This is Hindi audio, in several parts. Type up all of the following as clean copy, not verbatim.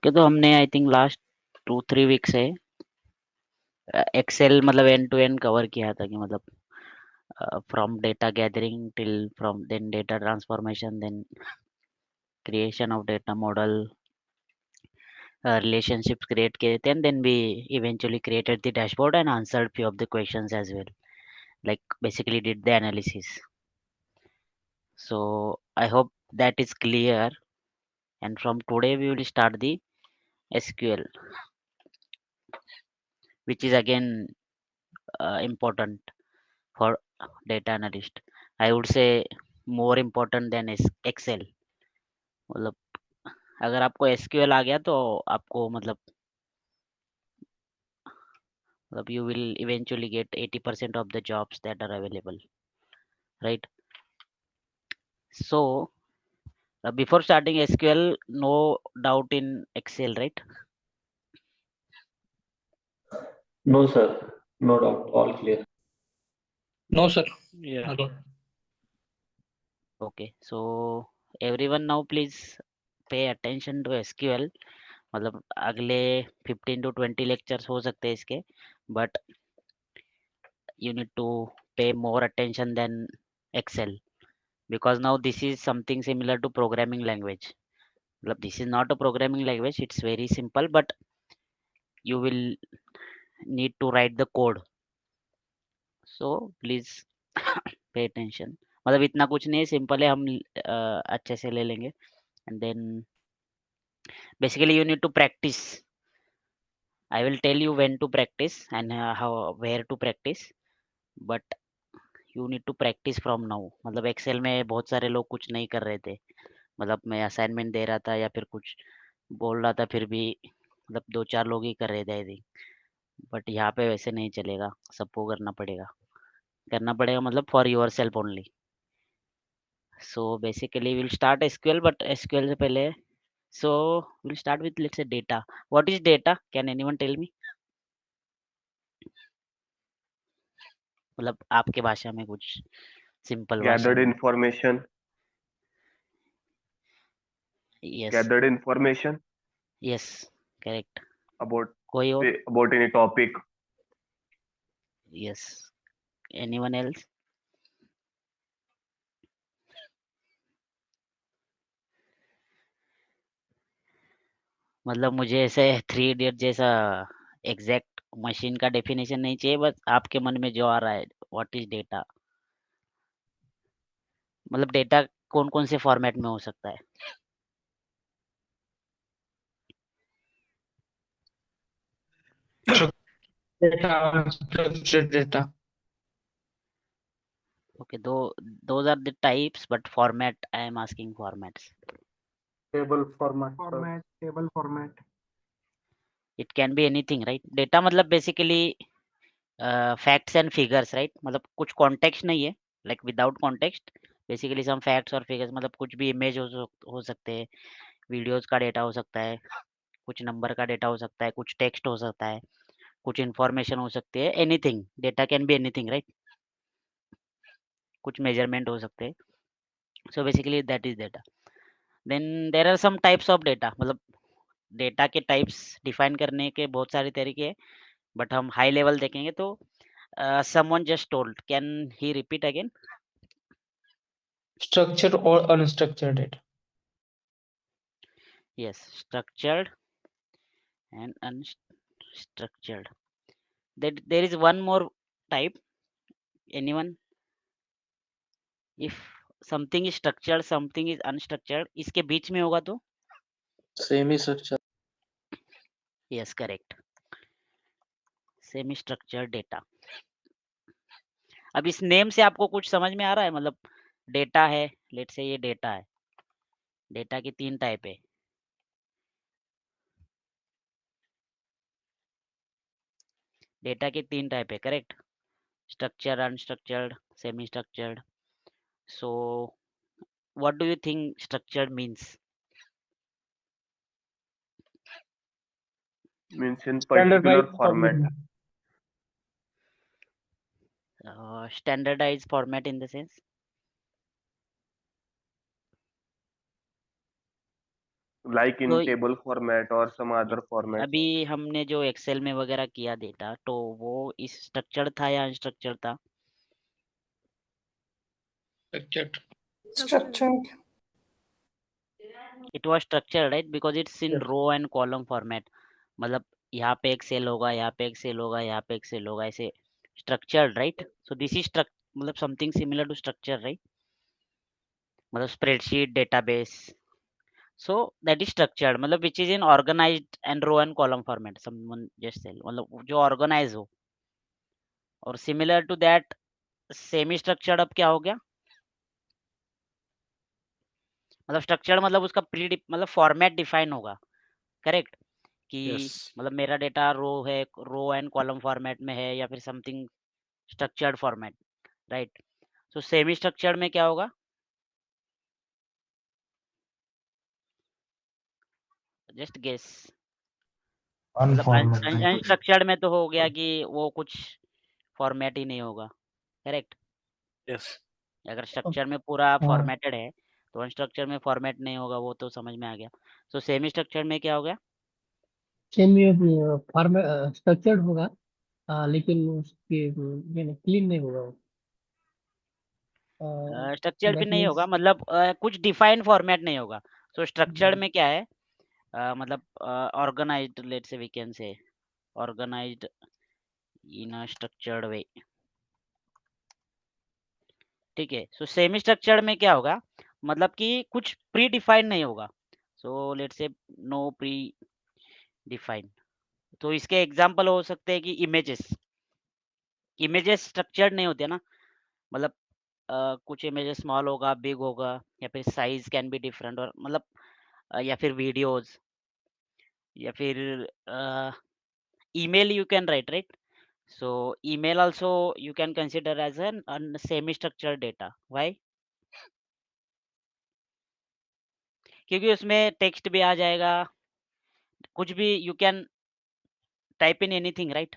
कि तो हमने आई थिंक लास्ट 2-3 वीक से एक्सेल मतलब एंड टू एंड कवर किया था कि मतलब from data gathering till from then data transformation then creation of data model relationships create kiye थे and then we eventually created the dashboard and answered few of the questions as well, like basically did the analysis. So I hope that is clear, and from today we will start the SQL, which is again important for data analyst. I would say more important than Excel. मतलब अगर आपको SQL आ गया तो आपको मतलब you will eventually get 80% of the jobs that are available, right? So before starting SQL, no doubt in Excel, right? No, sir. No doubt. All clear. No, sir. Yeah. Okay. Okay, so everyone now please pay attention to SQL. मतलब अगले 15 to 20 lectures हो सकते हैं इसके, but you need to pay more attention than Excel, because now this is something similar to programming language. मतलब this is not a programming language, it's very simple, but you will need to write the code. So please pay attention, मतलब इतना कुछ नहीं है, सिंपल है, हम अच्छे से ले लेंगे. And then basically you need to practice. I will tell you when to practice and how where to practice, but you need to practice from now. मतलब एक्सेल में बहुत सारे लोग कुछ नहीं कर रहे थे, मतलब मैं असाइनमेंट दे रहा था या फिर कुछ बोल रहा था फिर भी मतलब 2-4 लोग ही कर रहे थे आई थिंक, बट यहाँ पे वैसे नहीं चलेगा, सबको करना पड़ेगा मतलब for your self only. So basically we'll start SQL, but SQL से पहले, so we'll start with let's say data. What is data? Can anyone tell me? मतलब आपके भाषा में कुछ सिंपल भाषा Gathered में. information. Yes, Gathered information yes, correct. about कोई और? about any topic. Yes. Anyone else? मतलब मुझे ऐसे 3 इडियट जैसा एग्जैक्ट मशीन का डेफिनेशन नहीं चाहिए, बस आपके मन में जो आ रहा है, व्हाट इज डेटा. मतलब डेटा कौन कौन से फॉर्मेट में हो सकता है. Data, structured data. Okay, those are the types, but format, I am asking formats. Table format. Table format. It can be anything, right? Data मतलब basically facts and figures, right? मतलब कुछ context नहीं है, like without context, basically some facts और figures. मतलब कुछ भी image हो सकते हैं, videos का data हो सकता है, कुछ number का data हो सकता है, कुछ text हो सकता है, कुछ information हो सकती है, anything. Data can be anything, right? कुछ measurement हो सकते हैं. So basically that is data. Then there are some types of data. मतलब डेटा के टाइप्स डिफाइन करने के बहुत सारे तरीके हैं, बट हम हाई लेवल देखेंगे तो someone just told, can he repeat again? Structured or unstructured data. Yes, structured and unstructured. There is one more type. Anyone? If something is structured, something is unstructured, इसके बीच में होगा तो? Semi structure. Yes, correct. Semi structured data. अब इस नेम से आपको कुछ समझ में आ रहा है? मतलब डेटा है, लेट्स से ये डेटा है, डेटा की 3 टाइप है. डेटा की 3 टाइप है, correct? Structured, unstructured, semi structured. So what do you think structured means? Means in particular Standardized format. Standardized format in the sense? like in तो table format or some other format. अभी हमने जो एक्सेल में वगैरह किया डेटा, तो वो इस स्ट्रक्चर्ड था या अनस्ट्रक्चर्ड था? Structured. Structured. It was structured, right? Because it's in Yes. Row and column format. मतलब यहाँ पे एक सेल होगा, यहाँ पे एक सेल होगा, यहाँ पे एक सेल होगा, ऐसे structured, right? So this is मतलब something similar to structure, right? मतलब spreadsheet, database, so that is structured, मतलब which is in organized and row and column format, someone just said, मतलब जो organize हो। और similar to that semi structured अब क्या हो गया? मतलब स्ट्रक्चर्ड मतलब उसका मतलब फॉर्मेट डिफाइन होगा, करेक्ट? कि Yes. मतलब मेरा डेटा रो है, रो एंड कॉलम फॉर्मेट में है, या फिर समथिंग स्ट्रक्चर्ड फॉर्मेट, राइट? सो सेमी स्ट्रक्चर्ड में क्या होगा? Just guess. मतलब अनस्ट्रक्चर्ड में तो हो गया कि वो कुछ फॉर्मेट ही नहीं होगा, करेक्ट? Yes. अगर स्ट्रक्चर में पूरा हाँ। फॉर्मेटेड है, तो अनस्ट्रक्चर में फॉर्मेट नहीं होगा, वो तो समझ में आ गया। सो सेमी स्ट्रक्चर में क्या हो गया? सेमी फॉर्मेट स्ट्रक्चर्ड होगा, लेकिन उसके क्लीन नहीं होगा वो। स्ट्रक्चर्ड भी that नहीं means होगा, मतलब कुछ डिफाइंड फॉर्मेट नहीं होगा। सो स्ट्रक्चर्ड में क्या है? मतलब organized, let's say we can say organized in a structured way, ठीक है? सो सेमी स्ट्रक्चर्ड में क्या होगा? मतलब कि कुछ प्री डिफाइंड नहीं होगा। So let's say no predefined. तो इसके एग्जांपल हो सकते हैं कि इमेजेस। इमेजेस स्ट्रक्चर्ड नहीं होते ना, मतलब कुछ इमेजेस स्मॉल होगा, बिग होगा, या फिर साइज कैन बी डिफरेंट, और मतलब या फिर वीडियोस, या फिर email you can write, right? So email also you can consider as an semi structured data. Why? क्योंकि उसमें टेक्स्ट भी आ जाएगा, कुछ भी you can type in anything, right?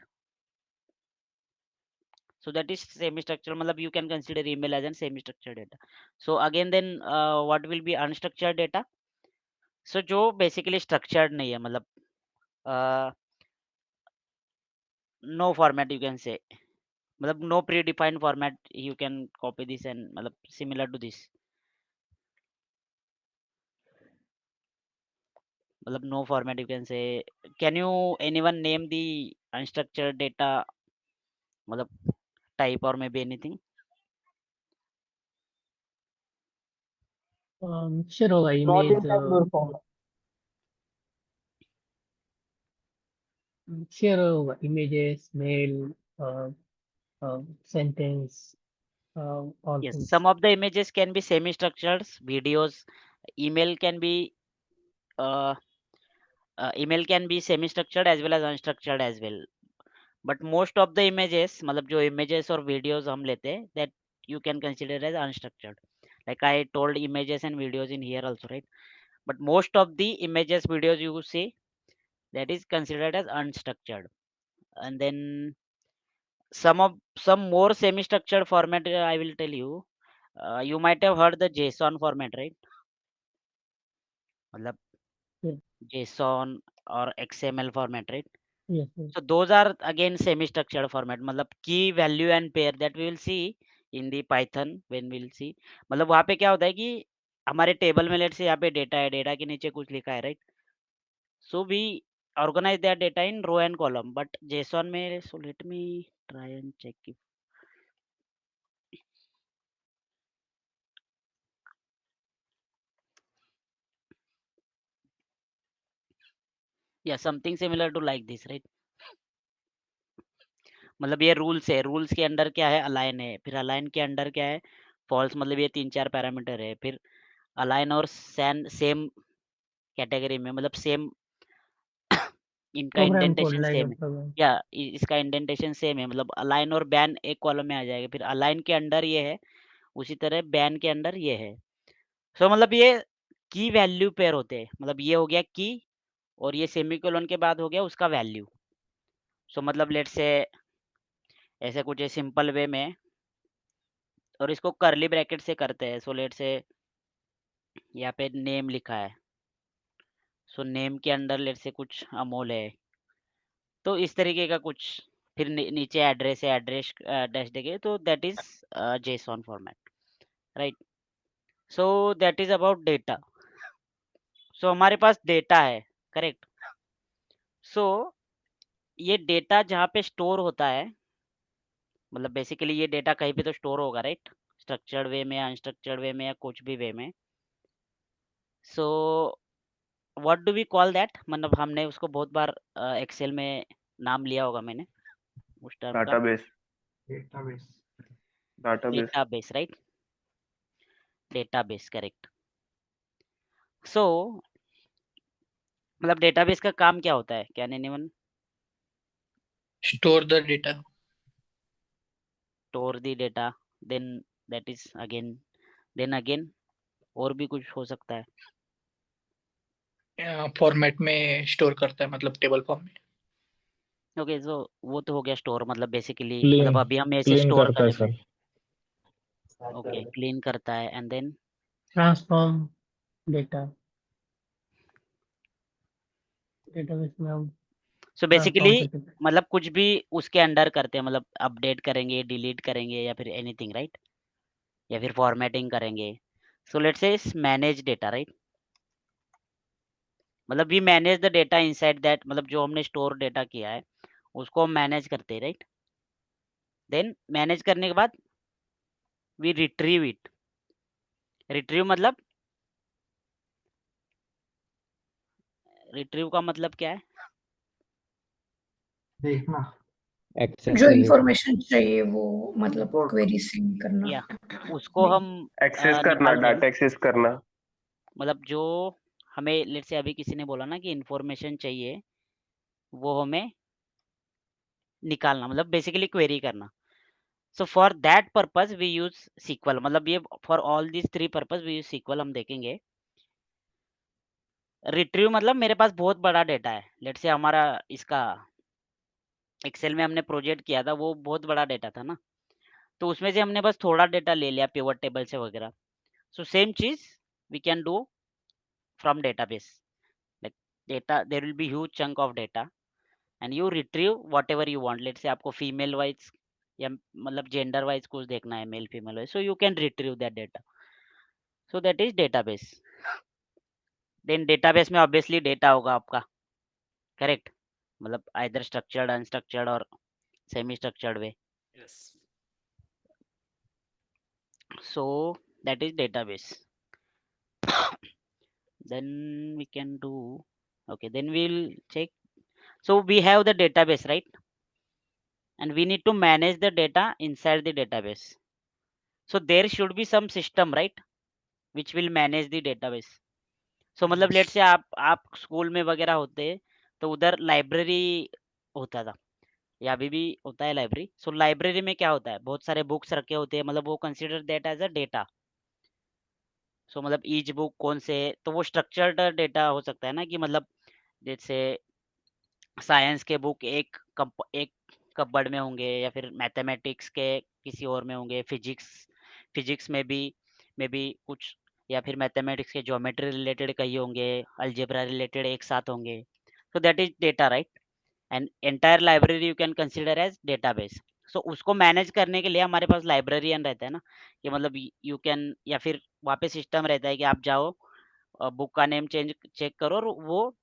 So that is semi structured, matlab you can consider email as an semi structured data. So again then what will be unstructured data? So जो basically structured नहीं है, मतलब no format you can say, मतलब no predefined format you can copy this and मतलब similar to this, मतलब no format you can say. Can you anyone name the unstructured data, मतलब type or maybe anything? Mixture होगा, Not image in tabular form. Mixture होगा, images, mail, sentence, all Yes, things. some of the images can be semi structured, videos, email can be uh, email can be semi structured as well as unstructured as well, but most of the images, मतलब जो images और videos हम लेते हैं, that you can consider as unstructured, like I told images and videos in here also, right? But most of the images, videos you see, that is considered as unstructured. And then some more semi structured format, I will tell you. You might have heard the JSON format, right? मतलब Yeah. JSON or XML format, right? Yes, yes. So those are again semi-structured format, मतलब key value and pair that we will see in the Python when we will see. मतलब वहाँ पे क्या होता है कि हमारे टेबल में लेट से यहाँ पे डेटा है, डेटा के नीचे कुछ लिखा है, right? So we organize that data in row and column, but JSON में, so let me try and check if yeah, something similar to like this, right? मतलब ये रूल्स है, रूल्स के अंडर क्या है? अलाइन है, फिर अलाइन के अंडर क्या है? फॉल्स, मतलब ये 3-4 पैरामीटर है, फिर अलाइन और सेम कैटेगरी में, मतलब सेम इनका program code indentation line same of है, प्रोग्राम। या इसका इंडेंटेशन सेम है, मतलब अलाइन और बैन एक कॉलम में आ जाएगा, फिर अलाइन के अंडर ये है, उसी तरह बैन के अंडर ये है। सो मतलब ये की वैल्यू पेयर होते हैं, मतलब ये हो गया की, और ये सेमीकोलन के बाद हो गया उसका वैल्यू। सो मतलब लेट से ऐसे कुछ सिंपल वे में, और इसको करली ब्रैकेट से करते हैं। सो लेट से यहाँ पे नेम लिखा है, सो नेम के अंडर लेट से कुछ अमोल है, तो इस तरीके का कुछ, फिर नीचे एड्रेस है, एड्रेस डैश देंगे, तो that is JSON format, right. So that is about data. So हमारे पास डेटा है, करेक्ट। सो ये डेटा जहाँ पे स्टोर होता है, मतलब बेसिकली ये डेटा कहीं पे तो स्टोर होगा, राइट, स्ट्रक्चर्ड वे में, अनस्ट्रक्चर्ड वे में, या कुछ भी वे में। So what do we call that, मतलब हमने उसको बहुत बार एक्सेल में नाम लिया होगा मैंने उस टर्म का, database, database, right, database, correct. So मतलब डेटाबेस का काम क्या होता है, can anyone Store the data. Store the data, then that is again और भी कुछ हो सकता है। फॉर्मेट में स्टोर करता है, मतलब टेबल फॉर्म में। ओके, सो वो तो हो गया स्टोर, मतलब बेसिकली Clean- मतलब अभी हम ऐसे क्लीन स्टोर करता है करेंगे। सर। ओके, क्लीन करता है, and then transform data, database में हम सो ट्रांसफॉर्म बेसिकली करके मतलब कुछ भी उसके अंडर करते हैं, मतलब अपडेट करेंगे, डिलीट करेंगे, या फिर एनीथिंग, राइट, या फिर फॉर्मेटिंग करेंगे। So let's say manage data, right, मतलब we manage the data inside that, मतलब जो हमने स्टोर डेटा किया है उसको हम मैनेज करते हैं, राइट। देन मैनेज करने के बाद वी रिट्रीव इट। रिट्रीव मतलब, रिट्रीव का मतलब क्या है? जो इंफॉर्मेशन चाहिए वो मतलब क्वेरी से करना। या उसको हम एक्सेस करना, निकाल रहे हैं, डाटा एक्सेस करना। मतलब जो हमें लेट से अभी किसी ने बोला ना कि इंफॉर्मेशन चाहिए, वो हमें निकालना, मतलब बेसिकली क्वेरी करना। So for that purpose we use sequel, मतलब ये for all these three purpose we use sequel, हम देखेंगे। रिट्रीव मतलब मेरे पास बहुत बड़ा डेटा है, लेट से हमारा इसका एक्सेल में हमने प्रोजेक्ट किया था, वो बहुत बड़ा डेटा था ना, तो उसमें से हमने बस थोड़ा डेटा ले लिया पिवट टेबल से वगैरह। सो सेम चीज we can do from database, like data there will be huge chunk of data and you retrieve whatever you want. Let say आपको फीमेल वाइज या मतलब जेंडर वाइज कुछ देखना है, male female wise, so you can retrieve that data. So that is database. Then database में ऑब्वियसली डेटा होगा आपका, करेक्ट, मतलब आइदर स्ट्रक्चर्ड, अनस्ट्रक्चर्ड और semi structured way. So that is database. Then we can do, okay, then we'll check. So we have the database, right, and we need to manage the data inside the database. So there should be some system, right, which will manage the database. So मतलब लेट से आप स्कूल में वगैरह होते तो उधर लाइब्रेरी होता था, या अभी भी होता है लाइब्रेरी। सो लाइब्रेरी में क्या होता है, बहुत सारे बुक्स रखे होते हैं, मतलब वो consider that as a data. So मतलब ईच बुक कौन से, तो वो स्ट्रक्चर्ड डेटा हो सकता है ना, कि मतलब जैसे साइंस के बुक एक कपबोर्ड में होंगे, या फिर मैथमेटिक्स के किसी और में होंगे, फिजिक्स में भी मे बी कुछ, या फिर मैथमेटिक्स के ज्योमेट्री रिलेटेड कहीं होंगे, अलजेब्रा रिलेटेड एक साथ होंगे। So that is data, right, and entire library you can consider as database. So उसको मैनेज करने के लिए हमारे पास लाइब्रेरियन रहता है ना, कि मतलब यू कैन, या फिर वहाँ पे सिस्टम रहता है कि आप जाओ, बुक का नेम चेक करो, और वो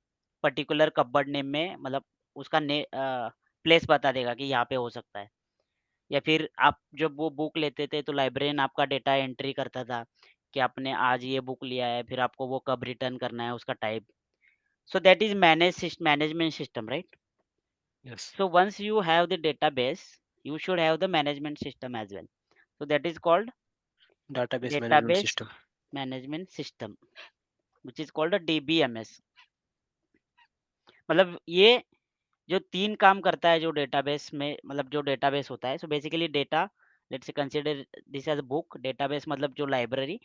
पर्टिकुलर कपबोर्ड नेम में, मतलब उसका प्लेस बता देगा कि यहाँ पे हो सकता है। या फिर आप जब वो बुक लेते थे तो लाइब्रेरियन आपका डेटा एंट्री करता था कि आपने आज ये बुक लिया है, फिर आपको वो कब रिटर्न करना है, उसका type. So that is management system, right. So once you have the database, you should have the management system as well. So that is called database management system, which is called a DBMS. मतलब ये जो तीन काम करता है जो डेटाबेस में, मतलब जो डेटाबेस होता है, so basically data, let's say consider this as book, database मतलब जो लाइब्रेरी,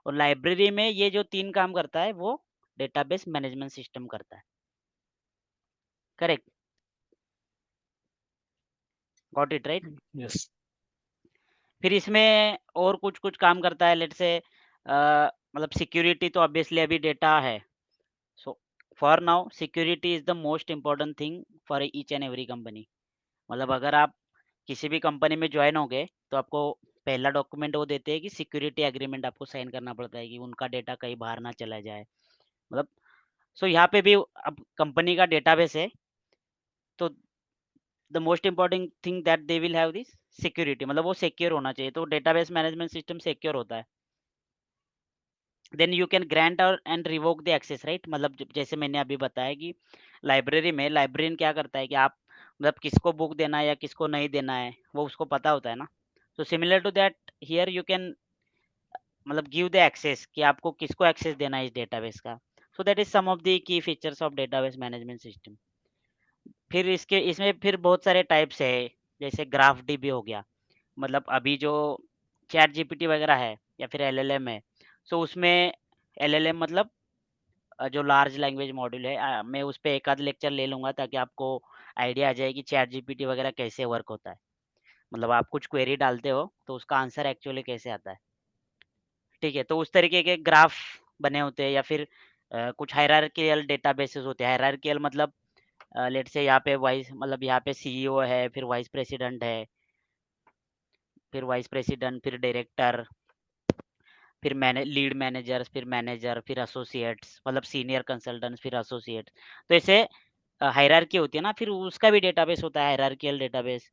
और लाइब्रेरी में ये जो तीन काम करता है वो डेटाबेस मैनेजमेंट सिस्टम करता है, करेक्ट, गॉट इट, राइट। फिर इसमें और कुछ कुछ काम करता है, लेट्स से मतलब सिक्योरिटी तो ऑब्वियसली अभी डेटा है, so for now security is the most important thing for each and every company. मतलब अगर आप किसी भी कंपनी में ज्वाइन हो गए तो आपको पहला डॉक्यूमेंट वो देते हैं कि सिक्योरिटी एग्रीमेंट आपको साइन करना पड़ता है कि उनका डेटा कहीं बाहर ना चला जाए। मतलब सो यहाँ पे भी अब कंपनी का डेटाबेस है तो the most important thing that they will have this security, मतलब वो सिक्योर होना चाहिए। तो डेटाबेस मैनेजमेंट सिस्टम सिक्योर होता है। देन यू कैन ग्रांट और and revoke the access, right. मतलब जैसे मैंने अभी बताया कि लाइब्रेरी में लाइब्रेरियन क्या करता है कि आप मतलब किसको बुक देना है या किसको नहीं देना है वो उसको पता होता है ना। तो similar to that here you can मतलब गिव द एक्सेस कि आपको किसको एक्सेस देना है इस डेटाबेस का। So that is some of the key features of database management system. फिर इसमें फिर बहुत सारे टाइप्स है, जैसे ग्राफ डीबी हो गया। मतलब अभी जो चैट जीपीटी वगैरह है या फिर एलएलएम है, सो उसमें एलएलएम मतलब जो लार्ज लैंग्वेज मॉड्यूल है, मैं उस पर एक आध लेक्चर ले लूँगा ताकि आपको आइडिया आ जाए कि चैट जीपीटी वगैरह कैसे वर्क होता है। मतलब आप कुछ क्वेरी डालते हो तो उसका आंसर एक्चुअली कैसे आता है, ठीक है। तो उस तरीके के ग्राफ बने होते हैं या फिर कुछ हायरार्कियल डेटाबेसेस होते हैं। हायरार्कियल मतलब लेट से यहाँ पे वाइस मतलब यहाँ पे सीईओ है, फिर वाइस प्रेसिडेंट है, फिर वाइस प्रेसिडेंट, फिर डायरेक्टर, फिर लीड मैनेजर, फिर मैनेजर, फिर एसोसिएट्स मतलब सीनियर कंसल्टेंट्स, फिर एसोसिएट्स। तो ऐसे हायरार्की होती है ना, फिर उसका भी डेटाबेस होता है हायरार्कियल डेटाबेस।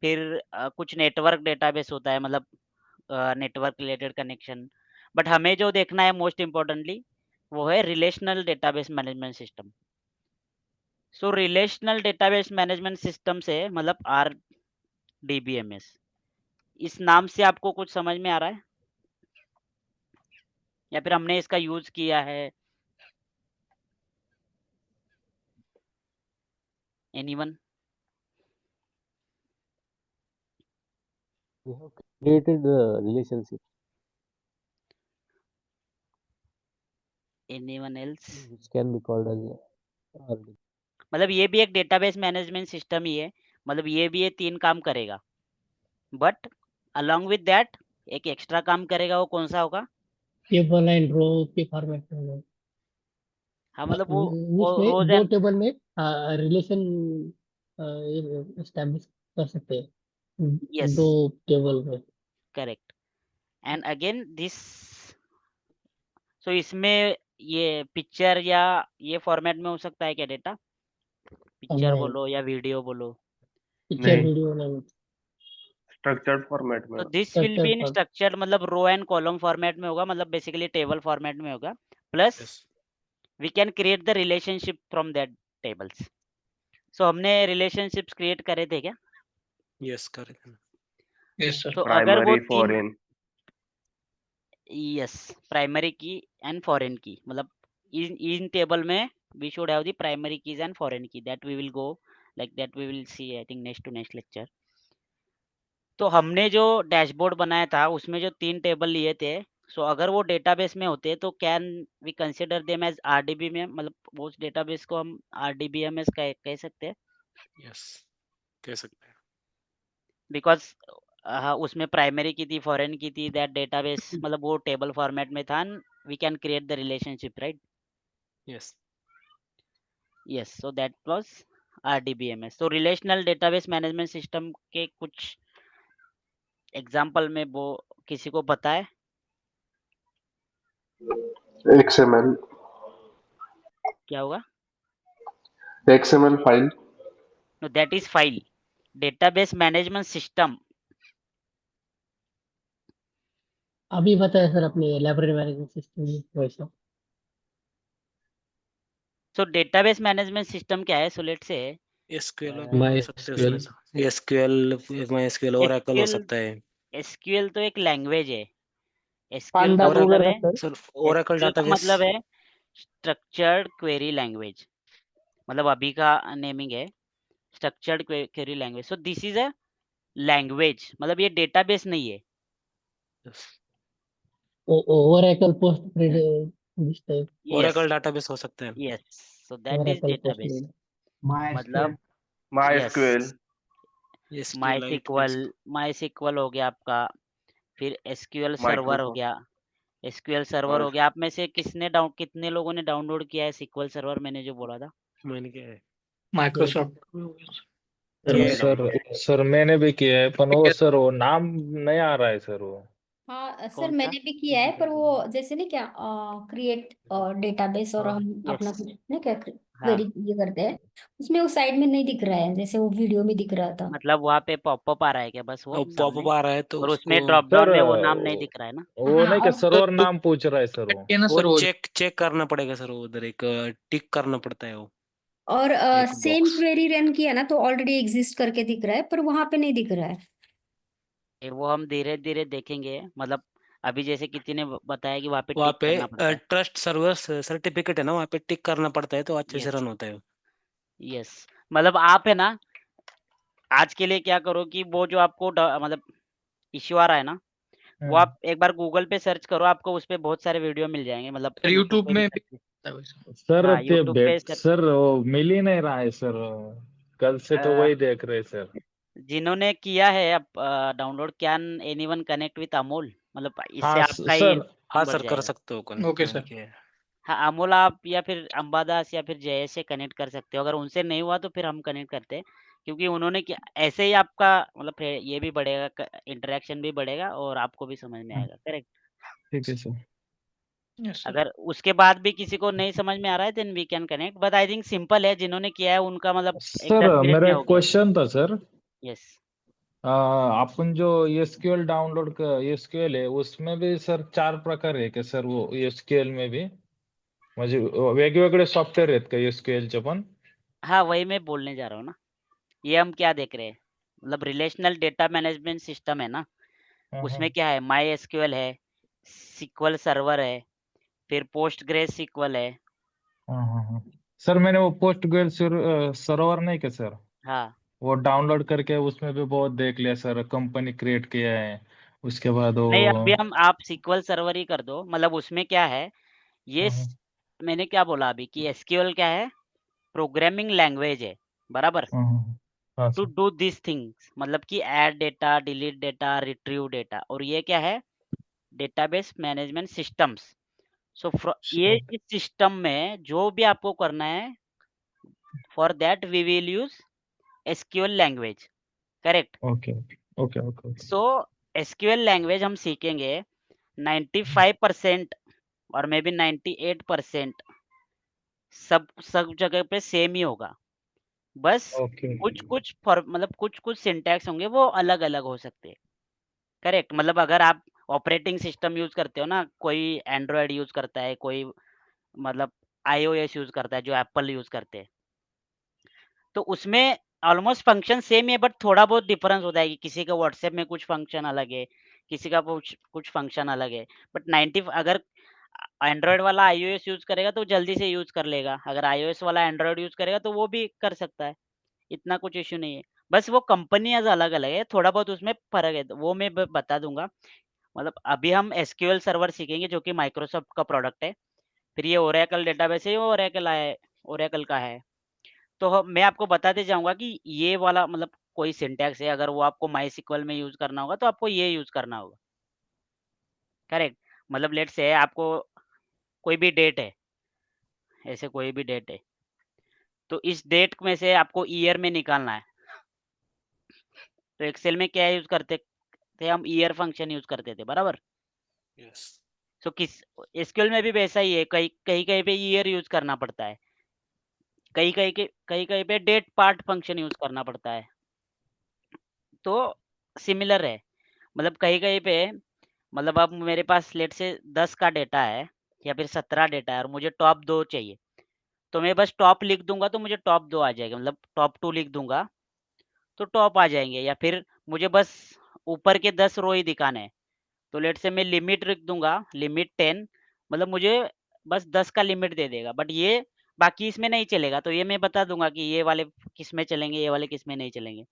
फिर कुछ नेटवर्क डेटाबेस होता है, मतलब नेटवर्क रिलेटेड कनेक्शन। बट हमें जो देखना है मोस्ट इम्पोर्टेंटली वो है रिलेशनल डेटाबेस मैनेजमेंट सिस्टम। सो रिलेशनल डेटाबेस मैनेजमेंट सिस्टम से मतलब RDBMS, इस नाम से आपको कुछ समझ में आ रहा है या फिर हमने इसका यूज किया है? Anyone? We have created the relationship anyone else? which can be called as RD. मतलब ये भी एक डेटाबेस मैनेजमेंट सिस्टम ही है। मतलब ये भी ये 3 काम करेगा, बट अलोंग विद दैट एक एक्स्ट्रा काम करेगा। वो कौन सा होगा? टेबल एंड रो के फॉर्मेट में हाँ मतलब वो उसमें रोज दो एंड टेबल में रिलेशन एस्टैब्लिश कर सकते हैं यस दो टेबल में। करेक्ट। एंड अगेन दिस, सो इसमें ये पिक्चर या ये फॉर्मेट में हो सकता है क्या डेटा? पिक्चर नहीं, बोलो या वीडियो बोलो। पिक्चर नहीं, वीडियो नहीं, स्ट्रक्चर्ड फॉर्मेट में। तो this will be structure in पर स्ट्रक्चर्ड मतलब रो एंड कॉलम फॉर्मेट में होगा, मतलब बेसिकली टेबल फॉर्मेट में होगा। Plus we can create the relationship from that tables. So हमने रिलेशनशिप्स क्रिएट करे थे क्या? Yes correct. Yes sir. तो अगर वो primary 3 foreign. Yes primary key and foreign key, मतलब इन टेबल में we should have the primary keys and foreign key, that we will go like that we will see I think next to next lecture. तो हमने जो डैशबोर्ड बनाया था उसमें जो 3 टेबल लिए थे, सो अगर वो डेटाबेस में होते तो can we consider them as RDB में, मतलब उस डेटाबेस को हम आरडीबीएमएस कह सकते हैं यस कह सकते हैं। बिकॉज उसमें प्राइमरी की थी, फॉरेन की थी, दैट डेटाबेस मतलब वो टेबल फॉर्मेट में था, we can create the relationship, right. Yes yes, so that was RDBMS। तो रिलेशनल डेटाबेस मैनेजमेंट सिस्टम के कुछ एग्जांपल में वो किसी को पता है? XML क्या होगा? File. Know that is file. Database management system अभी बताया सर अपने लाइब्रेरी मैनेजमेंट सिस्टम वैसा। सो डेटाबेस मैनेजमेंट सिस्टम क्या है? सो लेट्स से एसक्यूएल अ, बोल सकते हैं उसमें। एसक्यूएल MySQL ओरेकल हो एसक्यूएल सकता है। एसक्यूएल तो एक लैंग्वेज है। एसक्यूएल पांडा का मतलब वगैरह है सर। सर ओरेकल एसक्यूएल का डाटाबेस। मतलब है स्ट्रक्चर्ड क्वेरी लैंग्वेज, मतलब अभी का नेमिंग है structured query language. So this is a language, मतलब ये डेटाबेस नहीं है। Oracle post this type yes Oracle database हो सकता है। Yes, so that is Oracle post database. MySQL. मतलब यस, MySQL। SQLite माई सीक्वल हो गया आपका, फिर एसक्यूएल सर्वर हो Microsoft। गया, एसक्यूएल सर्वर और हो गया। आप में से कितने लोगों ने डाउनलोड किया है SQL सर्वर, मैंने जो बोला था? मैंने क्या है माइक्रोसॉफ्ट सर किया मैं है सर डाउनलोड। सर मैंने भी किया है, पर वो सर वो नाम नहीं आ रहा है सर वो। हाँ सर, कौन सा? मैंने भी किया है, पर वो जैसे नहीं क्या क्रिएट डेटाबेस और हाँ हम अपना यस। कुछ ना क्या हाँ, क्वेरी ये करते हैं, उसमें वो साइड में नहीं दिख रहा है जैसे वो वीडियो में दिख रहा था। मतलब वहाँ पे पॉपअप आ रहा है क्या बस वो अब सामने? पॉपअप आ रहा है तो और उसको उसमें ड्रॉप सर डाउन में वो नाम नहीं दिख रहा है ना? वो हाँ नहीं क्या और सर्वर नाम पूछ रहा है सर वो। है ना वो सर वो चेक करना पड़ेगा सर, वो उधर एक टिक करना पड़ता है वो और एक सेम बॉक्स। क्वेरी रन किया ना तो ऑलरेडी एग्जिस्ट करके दिख रहा है, पर वहां पे नहीं दिख रहा है। फिर वो हम धीरे धीरे देखेंगे। मतलब अभी जैसे किसी ने बताया कि वहाँ पे वहाँ टिक पे करना पड़ता है। ट्रस्ट सर्वर सर्टिफिकेट है ना, वहाँ पे टिक करना पड़ता है तो अच्छे से यस रन होता है। यस। मतलब आप है ना, आज के लिए क्या करो कि वो जो आपको मतलब इश्यू आ रहा है ना, वो आप एक बार गूगल पे सर्च करो, आपको उस पे बहुत सारे वीडियो मिल जाएंगे। मतलब सर यूट्यूब यूट्यूब पे भी में भी सर्च। आता है वैसे। सर हाँ, ते यूट्यूब पे बेट सर्च। सर वो मिल ही नहीं रहा है सर, कल से तो वही देख रहे सर। जिन्होंने किया है अब download, can anyone connect with Amol? मतलब इससे हाँ आपका ही सर। हाँ इनकम बढ़ सर, कर जाएगा। सकते हो कौन, ओके मैंने सर। किया है। हाँ, अमोल आप या फिर अंबादास या फिर जयेश से कनेक्ट कर सकते हो। अगर उनसे नहीं हुआ तो फिर हम कनेक्ट करते हैं, क्योंकि उन्होंने क्या ऐसे ही आपका मतलब ये भी बढ़ेगा, इंटरेक्शन भी बढ़ेगा और आपको भी समझ में आएगा। करेक्ट। ठीक है सर। Yes sir. अगर उसके बाद भी किसी को नहीं समझ में आ रहा है then we can connect, but I think simple है। जिन्होंने किया है उनका मतलब एक सर 10 मिनट मेरा में एक हो गया। क्वेश्चन था सर। यस। अपन जो एसक्यूएल डाउनलोड का एसक्यूएल है उसमें भी सर 4 प्रकार है क्या सर? वो एसक्यूएल में भी म्हणजे वेगवेगळे सॉफ्टवेअर आहेत का एसक्यूएलचे पण? हाँ, वही मैं बोलने जा रहा हूँ ना। ये हम क्या देख रहे हैं, मतलब रिलेशनल डेटा मैनेजमेंट सिस्टम है ना, हाँ हाँ उसमें क्या है, माई एसक्यूएल है, सिक्वल सर्वर है, फिर पोस्ट ग्रेस सिक्वल है। हाँ हाँ हाँ। सर मैंने वो पोस्ट ग्रेल सर्वर नहीं क्या सर, हाँ, वो डाउनलोड करके उसमें भी बहुत देख लिया सर, कंपनी क्रिएट किया है उसके बाद नहीं वो। अभी हम आप सिक्वल सर्वर ही कर दो। मतलब उसमें क्या है, ये हाँ मैंने क्या बोला अभी कि एसक्यूएल क्या है, प्रोग्रामिंग लैंग्वेज है, बराबर। हाँ हाँ हाँ to sir. Do this things, मतलब कि add data, delete data, retrieve data. और ये क्या है, डेटाबेस मैनेजमेंट सिस्टम्स। सो ये ओके इस सिस्टम में जो भी आपको करना है, for that we will use SQL language. Correct. Okay okay okay. So SQL language हम सीखेंगे 95% और मे बी 98% सब सब जगह पे सेम ही होगा। बस ओके कुछ कुछ मतलब कुछ कुछ सिंटैक्स होंगे वो अलग अलग हो सकते हैं। करेक्ट। मतलब अगर आप ऑपरेटिंग सिस्टम यूज करते हो ना, कोई एंड्रॉयड यूज करता है, कोई मतलब आईओएस यूज करता है, जो एप्पल यूज करते हैं, तो उसमें ऑलमोस्ट फंक्शन सेम ही है, बट थोड़ा बहुत डिफरेंस होता है कि किसी का व्हाट्सएप में कुछ फंक्शन अलग है, किसी का कुछ कुछ फंक्शन अलग है। बट 90 अगर एंड्रॉयड वाला आईओएस यूज करेगा तो जल्दी से यूज कर लेगा, अगर आईओएस वाला एंड्रॉयड यूज करेगा तो वो भी कर सकता है। इतना कुछ इश्यू नहीं है। बस वो कंपनियां अलग अलग है, थोड़ा बहुत उसमें फर्क है, तो वो मैं बता दूंगा। मतलब अभी हम एसक्यूएल सर्वर सीखेंगे जो कि माइक्रोसॉफ्ट का प्रोडक्ट है। फिर ये ओरेकल डेटाबेस है, वो ओरेकल का है। तो मैं आपको बताते जाऊंगा कि ये वाला मतलब कोई सिंटैक्स है, अगर वो आपको माई में यूज करना होगा तो आपको ये यूज करना होगा। करेक्ट। मतलब लेट्स से आपको कोई भी डेट है, ऐसे कोई भी डेट है, तो इस डेट में से आपको ईयर में निकालना है। तो एक्सेल में क्या यूज करते थे हम, ईयर फंक्शन यूज करते थे, बराबर। यस। सो किस एसक्यूएल में भी वैसा ही है, कहीं कहीं कहीं पे ईयर यूज करना पड़ता है, कहीं कहीं पे डेट पार्ट फंक्शन यूज करना पड़ता है। तो सिमिलर है। मतलब कहीं कहीं पे, मतलब अब मेरे पास लेट से 10 का डेटा है या फिर 17 डेटा है और मुझे टॉप 2 चाहिए, तो मैं बस टॉप लिख दूंगा तो मुझे टॉप 2 आ जाएगा। मतलब टॉप 2 लिख दूंगा तो टॉप आ जाएंगे। या फिर मुझे बस ऊपर के 10 रो ही दिखाने हैं, तो लेट से मैं लिमिट लिख दूंगा, लिमिट 10, मतलब मुझे बस 10 का लिमिट दे देगा। बट ये बाकी इसमें नहीं चलेगा, तो ये मैं बता दूंगा कि ये वाले किस में चलेंगे, ये वाले किस में नहीं चलेंगे।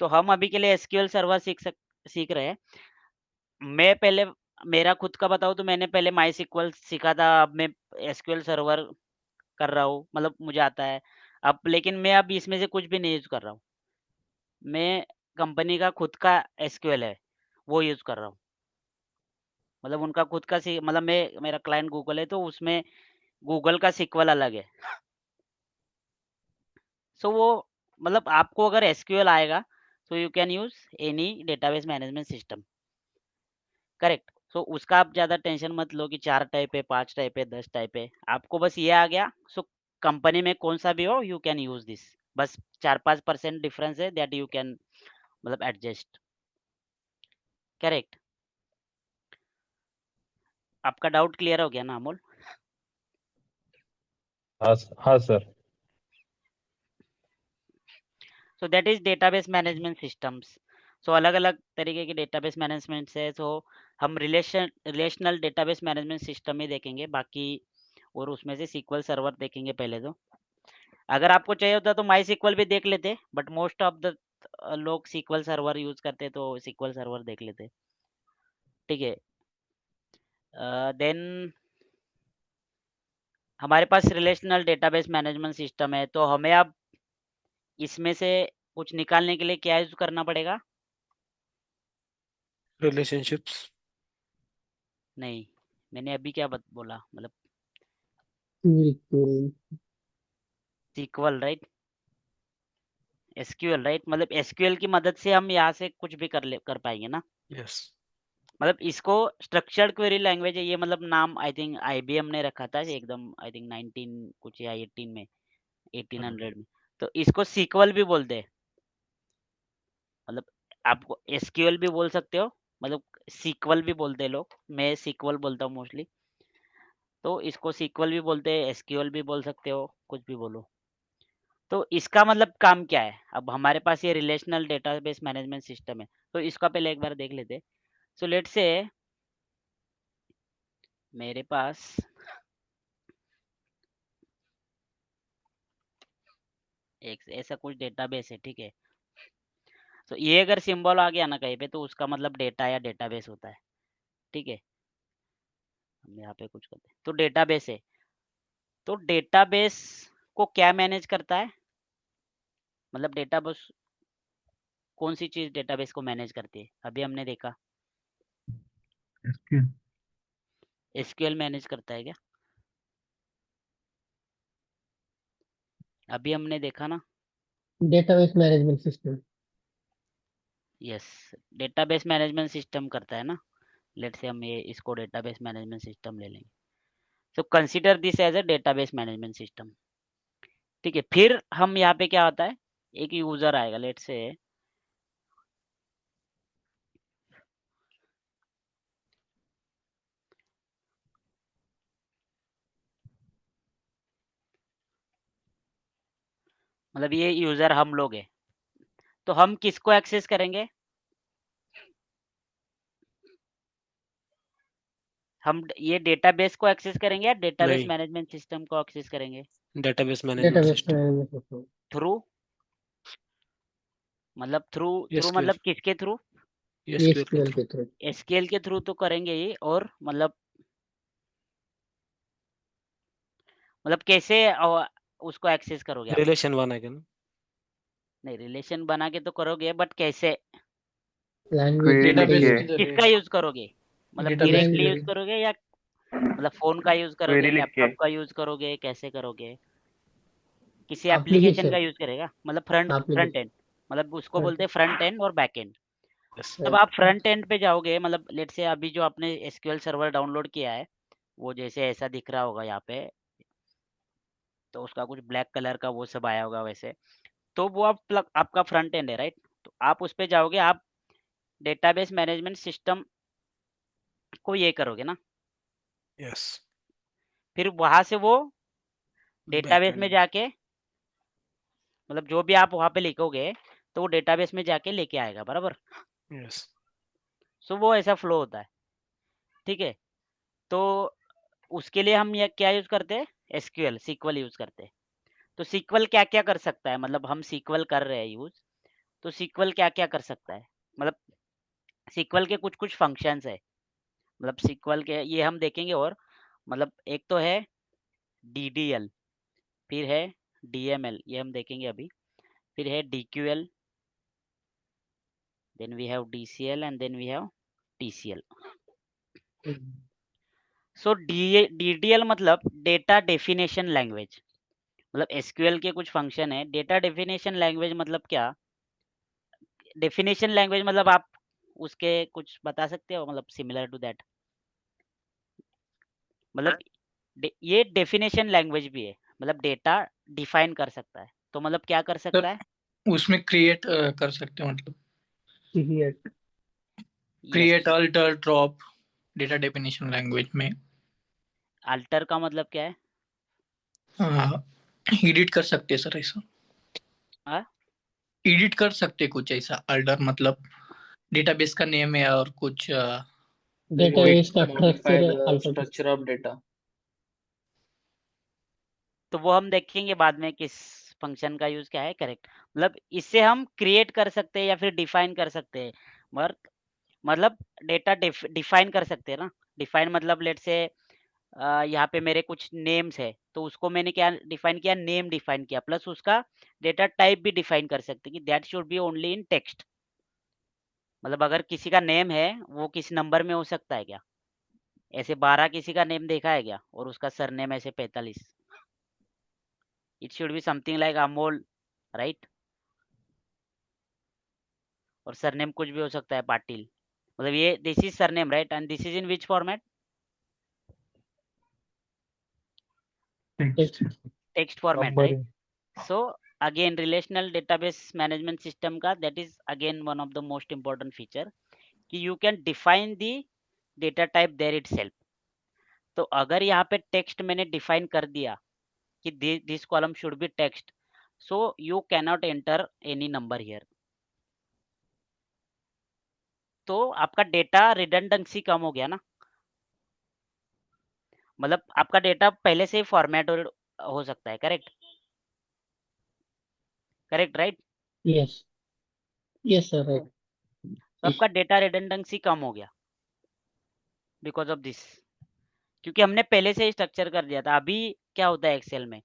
तो हम अभी के लिए एसक्यूएल सर्वर सीख रहे हैं। मैं पहले मेरा खुद का बताऊँ तो मैंने पहले माईएसक्यूएल सीखा था, अब मैं एसक्यूएल सर्वर कर रहा हूँ, मतलब मुझे आता है। अब लेकिन मैं अब इसमें से कुछ भी नहीं यूज़ कर रहा हूँ। मैं कंपनी का खुद का एसक्यूएल है, वो यूज़ कर रहा हूँ। मतलब उनका खुद का मतलब मेरा क्लाइंट गूगल है तो उसमें गूगल का सिक्वल अलग है। सो वो मतलब आपको अगर एसक्यूएल आएगा so you can use any database management system, correct. So उसका आप ज़्यादा टेंशन मत लो कि 4 टाइप है, 5 टाइप है, 10 टाइप है। आपको बस ये आ गया सो कंपनी में कौन सा भी हो यू कैन यूज दिस। बस 4-5% डिफरेंस है दैट यू कैन मतलब एडजस्ट, करेक्ट। आपका डाउट क्लियर हो गया ना अमोल? हाँ sir. So that is database management systems. So अलग अलग तरीके के डेटाबेस मैनेजमेंट है। सो हम रिलेशनल डेटाबेस मैनेजमेंट सिस्टम ही देखेंगे बाकी, और उसमें से सीक्वल सर्वर देखेंगे पहले तो। अगर आपको चाहिए होता तो माई सीक्वल भी देख लेते, बट मोस्ट ऑफ द लोग सीक्वल सर्वर यूज करते तो सीक्वल सर्वर देख लेते, ठीक है। देन हमारे पास रिलेशनल डेटाबेस मैनेजमेंट सिस्टम है तो हमें अब इसमें से कुछ निकालने के लिए क्या यूज करना पड़ेगा? रिलेशनशिप्स। नहीं, मैंने अभी क्या बोला, मतलब सीक्वल राइट, एसक्यूएल राइट। मतलब एसक्यूएल की मदद से हम यहाँ से कुछ भी कर पाएंगे ना। यस। मतलब इसको स्ट्रक्चर्ड क्वेरी लैंग्वेज है ये, मतलब नाम आई थिंक आईबीएम ने रखा था एकदम, आई थिंक 19 कुछ या 18 में, 1800 में। तो इसको सीक्वल भी बोलते हैं। मतलब आपको एसक्यूएल भी बोल सकते हो, मतलब सीक्वल भी बोलते हैं लोग, मैं सीक्वल बोलता हूँ मोस्टली। तो इसको सीक्वल भी बोलते हैं, एसक्यूएल भी बोल सकते हो, कुछ भी बोलो। तो इसका मतलब काम क्या है? अब हमारे पास ये रिलेशनल डेटाबेस मैनेजमेंट सिस्टम है तो इसका पहले एक बार देख लेते हैं। सो लेट्स से मेरे पास एक ऐसा कुछ डेटाबेस है, ठीक है। तो ये अगर सिंबल आ गया ना कहीं पे तो उसका मतलब डेटा या डेटाबेस होता है, ठीक है। हम यहाँ पे कुछ करते हैं तो डेटाबेस है। तो डेटाबेस को क्या मैनेज करता है? मतलब डेटाबेस कौन सी चीज डेटाबेस को मैनेज करती है? अभी हमने देखा एसक्यूएल मैनेज करता है क्या? अभी हमने देखा ना। Database management system. Yes, database management system करता है ना। लेट्स से हम ये इसको डेटाबेस मैनेजमेंट सिस्टम ले लेंगे। So consider this as a database management system, ठीक है। फिर हम यहाँ पे क्या होता है, एक यूजर आएगा, लेट्स से मतलब ये यूजर हम लोग हैं तो हम किसको एक्सेस करेंगे? हम ये डेटाबेस को एक्सेस करेंगे या डेटाबेस नहीं, मैनेजमेंट सिस्टम को एक्सेस करेंगे? Database management database system. Management system. Through मतलब थ्रू एसक्यूएल। मतलब किसके थ्रू? एसक्यूएल के एसक्यूएल थ्रू। के थ्रू। एसक्यूएल के थ्रू तो करेंगे ही, और मतलब कैसे उसको एक्सेस करोगे आप? रिलेशन बना के ना। नहीं, रिलेशन बना के तो करोगे बट कैसे? लैंग्वेज Query डेटाबेस लिखिए, के जरिए किसका यूज करोगे? मतलब डेटाबेस के डायरेक्टली यूज जरिए करोगे या मतलब फोन का यूज करोगे, क्वेरी लिख के। लैपटॉप का यूज करोगे, कैसे करोगे? किसी एप्लीकेशन का एप्लीकेशन। यूज करेगा, मतलब फ्रंट एप्लीकेशन। एंड, मतलब उसको बोलते हैं फ्रंट एंड और बैक एंड। यस। जब आप फ्रंट एंड पे जाओगे, मतलब लेट से अभी जो आपने एसक्यूएल सर्वर डाउनलोड किया है वो जैसे ऐसा दिख रहा होगा यहाँ पे, तो उसका कुछ ब्लैक कलर का वो सब आया होगा वैसे, तो वो आपका फ्रंट एंड है राइट। तो आप उस पे जाओगे, आप डेटाबेस मैनेजमेंट सिस्टम को ये करोगे ना। यस। फिर वहां से वो बैक डेटाबेस में एंड। जाके, मतलब जो भी आप वहां पे लिखोगे तो वो डेटाबेस में जाके लेके आएगा, बराबर। यस। सो वो ऐसा फ्लो होता है, ठीक है। तो उसके लिए हम ये क्या यूज करते हैं? एसक्यूएल सीक्वल यूज करते हैं। तो सीक्वल क्या क्या कर सकता है? मतलब हम सीक्वल कर रहे हैं यूज, तो सीक्वल क्या क्या कर सकता है? मतलब सीक्वल के कुछ कुछ फंक्शंस है, मतलब सीक्वल के ये हम देखेंगे। और मतलब एक तो है डीडीएल, फिर है डीएमएल, ये हम देखेंगे अभी, फिर है DQL, then we have DCL and then we have TCL. So DDL मतलब डेटा डेफिनेशन लैंग्वेज, मतलब एसक्यूएल के कुछ फंक्शन है। डेटा डेफिनेशन लैंग्वेज मतलब क्या? डेफिनेशन लैंग्वेज मतलब आप उसके कुछ बता सकते हो, मतलब सिमिलर टू दैट, मतलब ये डेफिनेशन लैंग्वेज भी है, मतलब डेटा डिफाइन कर सकता है। तो मतलब क्या कर सकता है? उसमें क्रिएट कर सकते हैं, मतलब create create, alter, drop data definition language में। अल्टर का मतलब क्या है? एडिट कर सकते हैं सर, ऐसा हाँ? एडिट कर सकते कुछ ऐसा। अल्टर मतलब डेटाबेस का नेम है और कुछ डेटाबेस का modify structure the alter. structure of data. तो वो हम देखेंगे बाद में किस फंक्शन का यूज क्या है। करेक्ट, मतलब इससे हम क्रिएट कर सकते हैं या फिर डिफाइन कर सकते हैं। मतलब डेटा डिफाइन कर सकते हैं ना। डिफाइन मतलब लेट से यहाँ पे मेरे कुछ नेम्स है, तो उसको मैंने क्या डिफाइन किया? नेम डिफाइन किया, प्लस उसका डेटा टाइप भी डिफाइन कर सकते हैं कि that should be only in text. मतलब अगर किसी का नेम है वो किस नंबर में हो सकता है क्या? ऐसे 12 किसी का नेम देखा है क्या? और उसका सरनेम ऐसे 45। It should be something like Amol, right? और सरनेम कुछ भी हो सकता है, पाटिल। मतलब ये this is surname, right? And this is in which format? Text format, right? So again relational database management system का that is again one of the most important feature कि you can define the data type there itself. तो अगर यहाँ पे text मैंने define कर दिया कि this column should be text, so you cannot enter any number here. तो आपका डेटा redundancy कम हो गया ना, मतलब आपका डेटा पहले से ही फॉर्मेट हो सकता है। Correct, correct, right? Yes yes sir, right. तो आपका डेटा रिडंडेंसी कम हो गया बिकॉज ऑफ दिस, क्योंकि हमने पहले से ही स्ट्रक्चर कर दिया था। अभी क्या होता है एक्सेल में,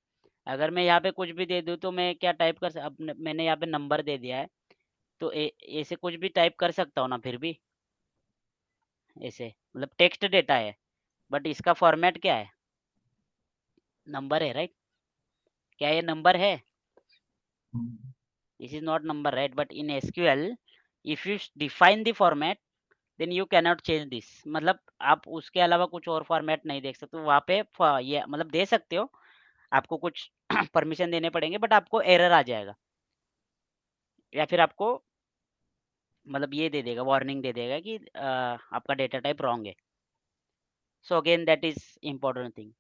अगर मैं यहाँ पे कुछ भी दे दूँ तो मैं क्या टाइप कर अब मैंने यहाँ पे नंबर दे दिया है, तो ऐसे कुछ भी टाइप कर सकता हूँ ना, फिर भी ऐसे, मतलब टेक्स्ट डेटा है बट इसका फॉर्मेट क्या है? नंबर है, राइट? क्या ये नंबर है? This is not number, right? But in SQL if you define the format then you cannot change this, मतलब आप उसके अलावा कुछ और फॉर्मेट नहीं देख सकते वहाँ पे। ये मतलब दे सकते हो, आपको कुछ परमिशन देने पड़ेंगे, बट आपको एरर आ जाएगा या फिर आपको मतलब ये दे देगा, वार्निंग दे देगा कि आपका डेटा टाइप रॉन्ग है। So again that is important thing.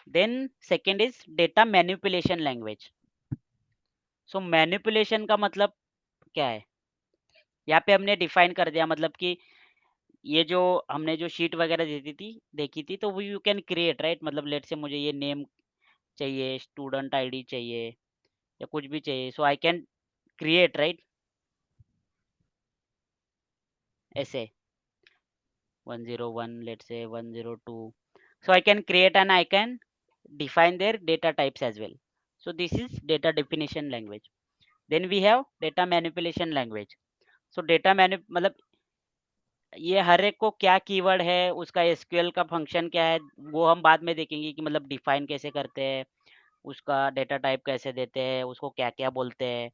Then second is data manipulation language. So manipulation का मतलब क्या है? यहाँ पे हमने डिफाइन कर दिया, मतलब कि ये जो हमने जो शीट वगैरह देखी थी तो वो यू कैन क्रिएट, राइट? मतलब लेट से मुझे ये नेम चाहिए, स्टूडेंट आईडी चाहिए या कुछ भी चाहिए, सो आई कैन क्रिएट, राइट? ऐसे 101, let's say 102, so I can create and I can define their data types as well. So this is data definition language. Then we have data manipulation language. So data मतलब ये हर एक को क्या कीवर्ड है, उसका एसक्यूएल का फंक्शन क्या है, वो हम बाद में देखेंगे कि मतलब डिफाइन कैसे करते हैं, उसका डेटा टाइप कैसे देते हैं, उसको क्या क्या बोलते हैं,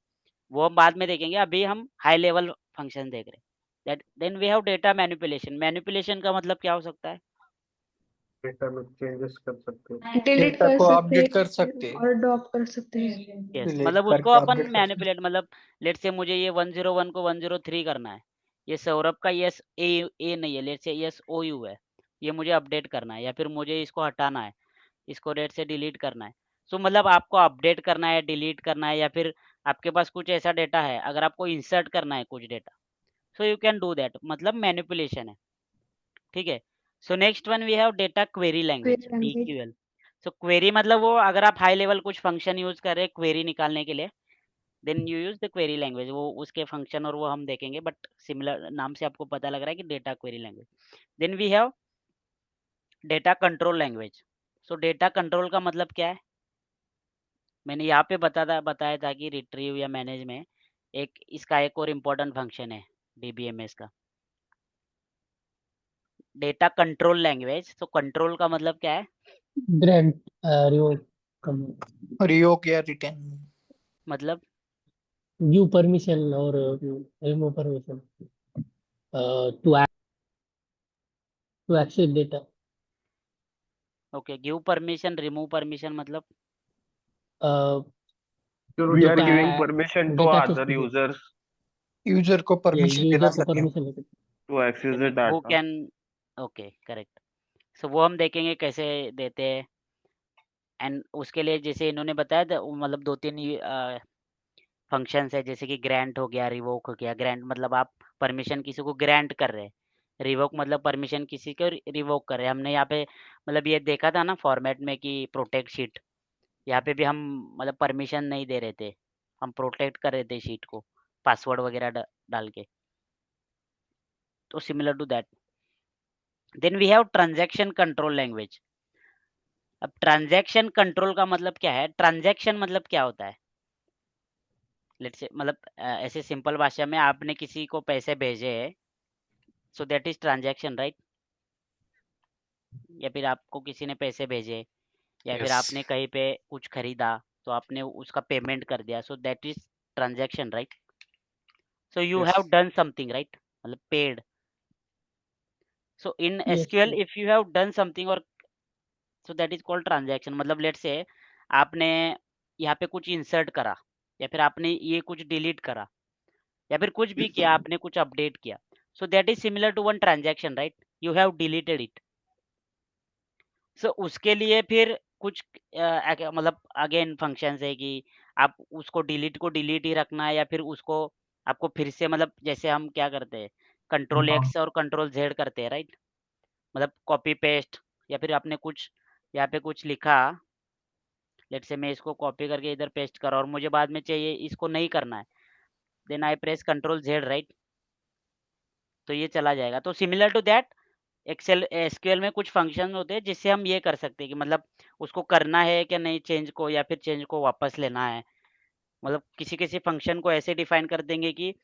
वो हम बाद में देखेंगे। अभी हम हाई लेवल फंक्शन देख रहे हैं। Then we have data manipulation. Manipulation का मतलब क्या हो सकता है? डेटा में चेंजेस कर सकते हैं। डिलीट डेटा कर को सकते अपडेट कर सकते हैं और ड्रॉप कर सकते हैं। यस, डिलीट मतलब उसको करके अपन अपडेट कर सकते मैनिपुलेट, मतलब लेट से मुझे ये 101 को 103 करना है, ये सौरभ का यस ए नहीं है, लेट से यस ओ यू है, ये मुझे अपडेट करना है, या फिर मुझे इसको हटाना है, इसको रेट से डिलीट करना है। सो मतलब आपको अपडेट करना है, डिलीट करना है, या फिर आपके पास कुछ ऐसा डेटा है, अगर आपको इंसर्ट करना है कुछ data, so you can do that, मतलब मैनिपुलेशन है। ठीक है। So next one we have data query language, DQL। So query मतलब वो अगर आप हाई लेवल कुछ फंक्शन यूज कर रहे हैं क्वेरी निकालने के लिए, then you use the query language. वो उसके फंक्शन और वो हम देखेंगे, बट सिमिलर नाम से आपको पता लग रहा है कि data query language. Then we have data control language. So data control का मतलब क्या है? मैंने यहाँ पे बताया था कि रिट्रीव या मैनेज में इसका एक और इम्पोर्टेंट फंक्शन है DBMS का, डेटा कंट्रोल लैंग्वेज, तो कंट्रोल का मतलब क्या है? ग्रांट रिवोक रियोक या रिटेन। मतलब गिव परमिशन और remove permission to access data. Okay, give permission, remove permission मतलब We are data giving permission to data other users user को परमिशन देना यूजर को सकते हैं। परमिशन देते. to access the who data. Can, okay correct. So वो हम देखेंगे कैसे देते हैं। एंड उसके लिए जैसे इन्होंने बताया था, मतलब 2-3 फंक्शंस है, जैसे कि ग्रांट हो गया, रिवोक हो गया। ग्रांट मतलब आप परमिशन किसी को ग्रांट कर रहे हैं, रिवोक मतलब परमिशन किसी को रिवोक कर रहे हैं। हमने यहाँ पे मतलब ये देखा था ना फॉर्मेट में कि प्रोटेक्ट शीट, यहाँ पे भी हम मतलब परमिशन नहीं दे रहे थे, हम प्रोटेक्ट कर रहे थे शीट को पासवर्ड वगैरह डाल के। तो similar to that then we have transaction control language. अब ट्रांजैक्शन कंट्रोल का मतलब क्या है? ट्रांजैक्शन मतलब क्या होता है? लेट्स से मतलब ऐसे सिंपल भाषा में आपने किसी को पैसे भेजे हैं, सो दैट इज ट्रांजैक्शन, राइट? या फिर आपको किसी ने पैसे भेजे, या फिर Yes. आपने कहीं पे कुछ खरीदा तो आपने उसका पेमेंट कर दिया, so that is transaction, right? So you Yes. Have done something, right? मतलब paid. So in Yes, SQL yes. If you have done something और so that is called transaction. मतलब लेट्स से आपने यहाँ पे कुछ इंसर्ट करा, या फिर आपने ये कुछ डिलीट करा, या फिर कुछ भी किया, आपने कुछ अपडेट किया, so that is similar to one transaction, right? You have deleted it. So उसके लिए फिर कुछ मतलब अगेन फंक्शंस है कि आप उसको डिलीट को डिलीट ही रखना है, या फिर उसको आपको फिर से मतलब जैसे हम क्या करते हैं, कंट्रोल एक्स और कंट्रोल जेड करते हैं, राइट? मतलब कॉपी पेस्ट, या फिर आपने कुछ यहाँ पे कुछ लिखा, लेट्स से मैं इसको कॉपी करके इधर पेस्ट करा और मुझे बाद में चाहिए इसको नहीं करना है, then I press control Z, right? तो ये चला जाएगा। तो similar to that Excel SQL में कुछ फंक्शन होते हैं जिससे हम ये कर सकते हैं कि मतलब उसको करना है कि नहीं चेंज को, या फिर चेंज को वापस लेना है। मतलब किसी किसी फंक्शन को ऐसे डिफाइन कर देंगे कि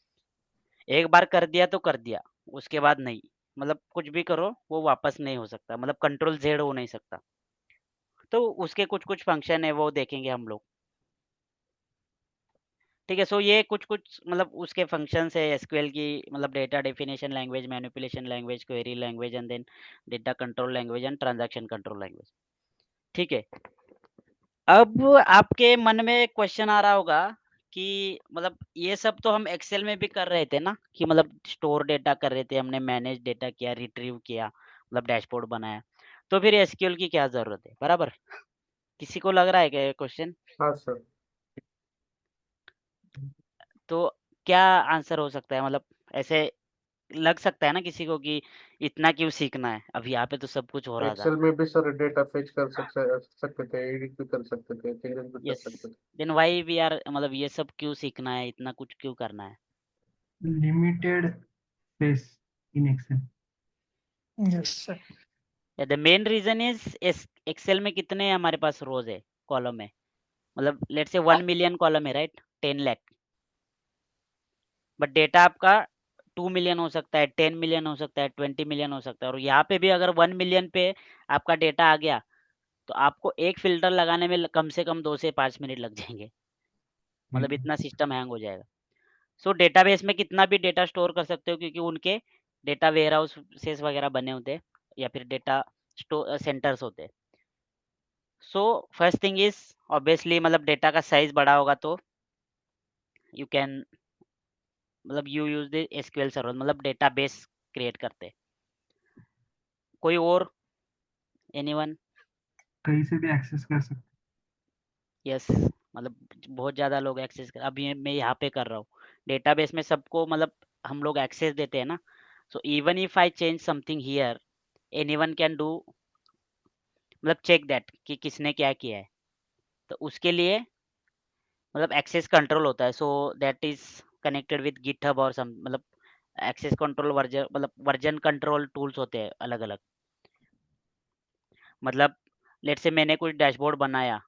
एक बार कर दिया तो कर दिया, उसके बाद नहीं। मतलब कुछ भी करो वो वापस नहीं हो सकता, मतलब कंट्रोल जेड हो नहीं सकता। तो उसके कुछ कुछ फंक्शन है वो देखेंगे हम लोग, ठीक है? सो ये कुछ कुछ मतलब उसके फंक्शंस है एसक्यूएल की, मतलब data definition language, manipulation language, query language, and then data control language and transaction control language, ठीक है? अब आपके मन में क्वेश्चन आ रहा होगा कि मतलब ये सब तो हम एक्सेल में भी कर रहे थे ना, कि मतलब स्टोर डेटा कर रहे थे, हमने मैनेज डेटा किया, रिट्रीव किया, मतलब डैशबोर्ड बनाया, तो फिर एसक्यूएल की क्या जरूरत है? बराबर। किसी को लग रहा है क्या ये क्वेश्चन? हाँ सर। तो क्या आंसर हो सकता है? मतलब ऐसे लग सकता है ना किसी को कि इतना क्यों सीखना है, अब यहाँ पे तो सब कुछ हो रहा था। एक्सेल में भी सर डेटा फेच कर सकते थे, एडिट भी कर सकते थे, चेंजेस भी कर यस, सकते थे। देन व्हाई वी आर, मतलब ये सब क्यों सीखना है, इतना कुछ क्यों करना है? Limited space in Excel. Yes, sir. The main reason is Excel में कितने हमारे पास रोज है, कॉलम है? मतलब लेट से 1 मिलियन कॉलम है, राइट? 10 लाख, बट डेटा आपका 2 मिलियन हो सकता है, 10 मिलियन हो सकता है, 20 मिलियन हो सकता है। और यहाँ पे भी अगर 1 मिलियन पे आपका डेटा आ गया तो आपको एक फिल्टर लगाने में कम से कम 2 से 5 मिनट लग जाएंगे, मतलब इतना सिस्टम हैंग हो जाएगा। सो डेटाबेस में कितना भी डेटा स्टोर कर सकते हो, क्योंकि उनके डेटा वेयर हाउसेस वगैरह बने होते हैं, या फिर डेटा सेंटर्स होते हैं। So first thing is obviously मतलब डेटा का साइज बड़ा होगा तो यू कैन, मतलब you use the SQL server, मतलब डेटाबेस क्रिएट करते हैं। कोई और, एनीवन? कहीं से भी एक्सेस कर सकते. यस, मतलब बहुत ज़्यादा लोग एक्सेस कर, अभी मैं यहाँ पे कर रहा हूँ डेटाबेस में, सबको मतलब हम लोग एक्सेस देते हैं ना। So even if I change something here, anyone can do, मतलब चेक दैट कि किसने क्या किया है। तो उसके लिए मतलब एक्सेस कंट्रोल होता है, सो that is connected with GitHub और सम, मतलब एक्सेस कंट्रोल वर्जन, मतलब वर्जन कंट्रोल टूल्स होते हैं अलग अलग। मतलब लेट से मैंने कुछ डैशबोर्ड बनाया,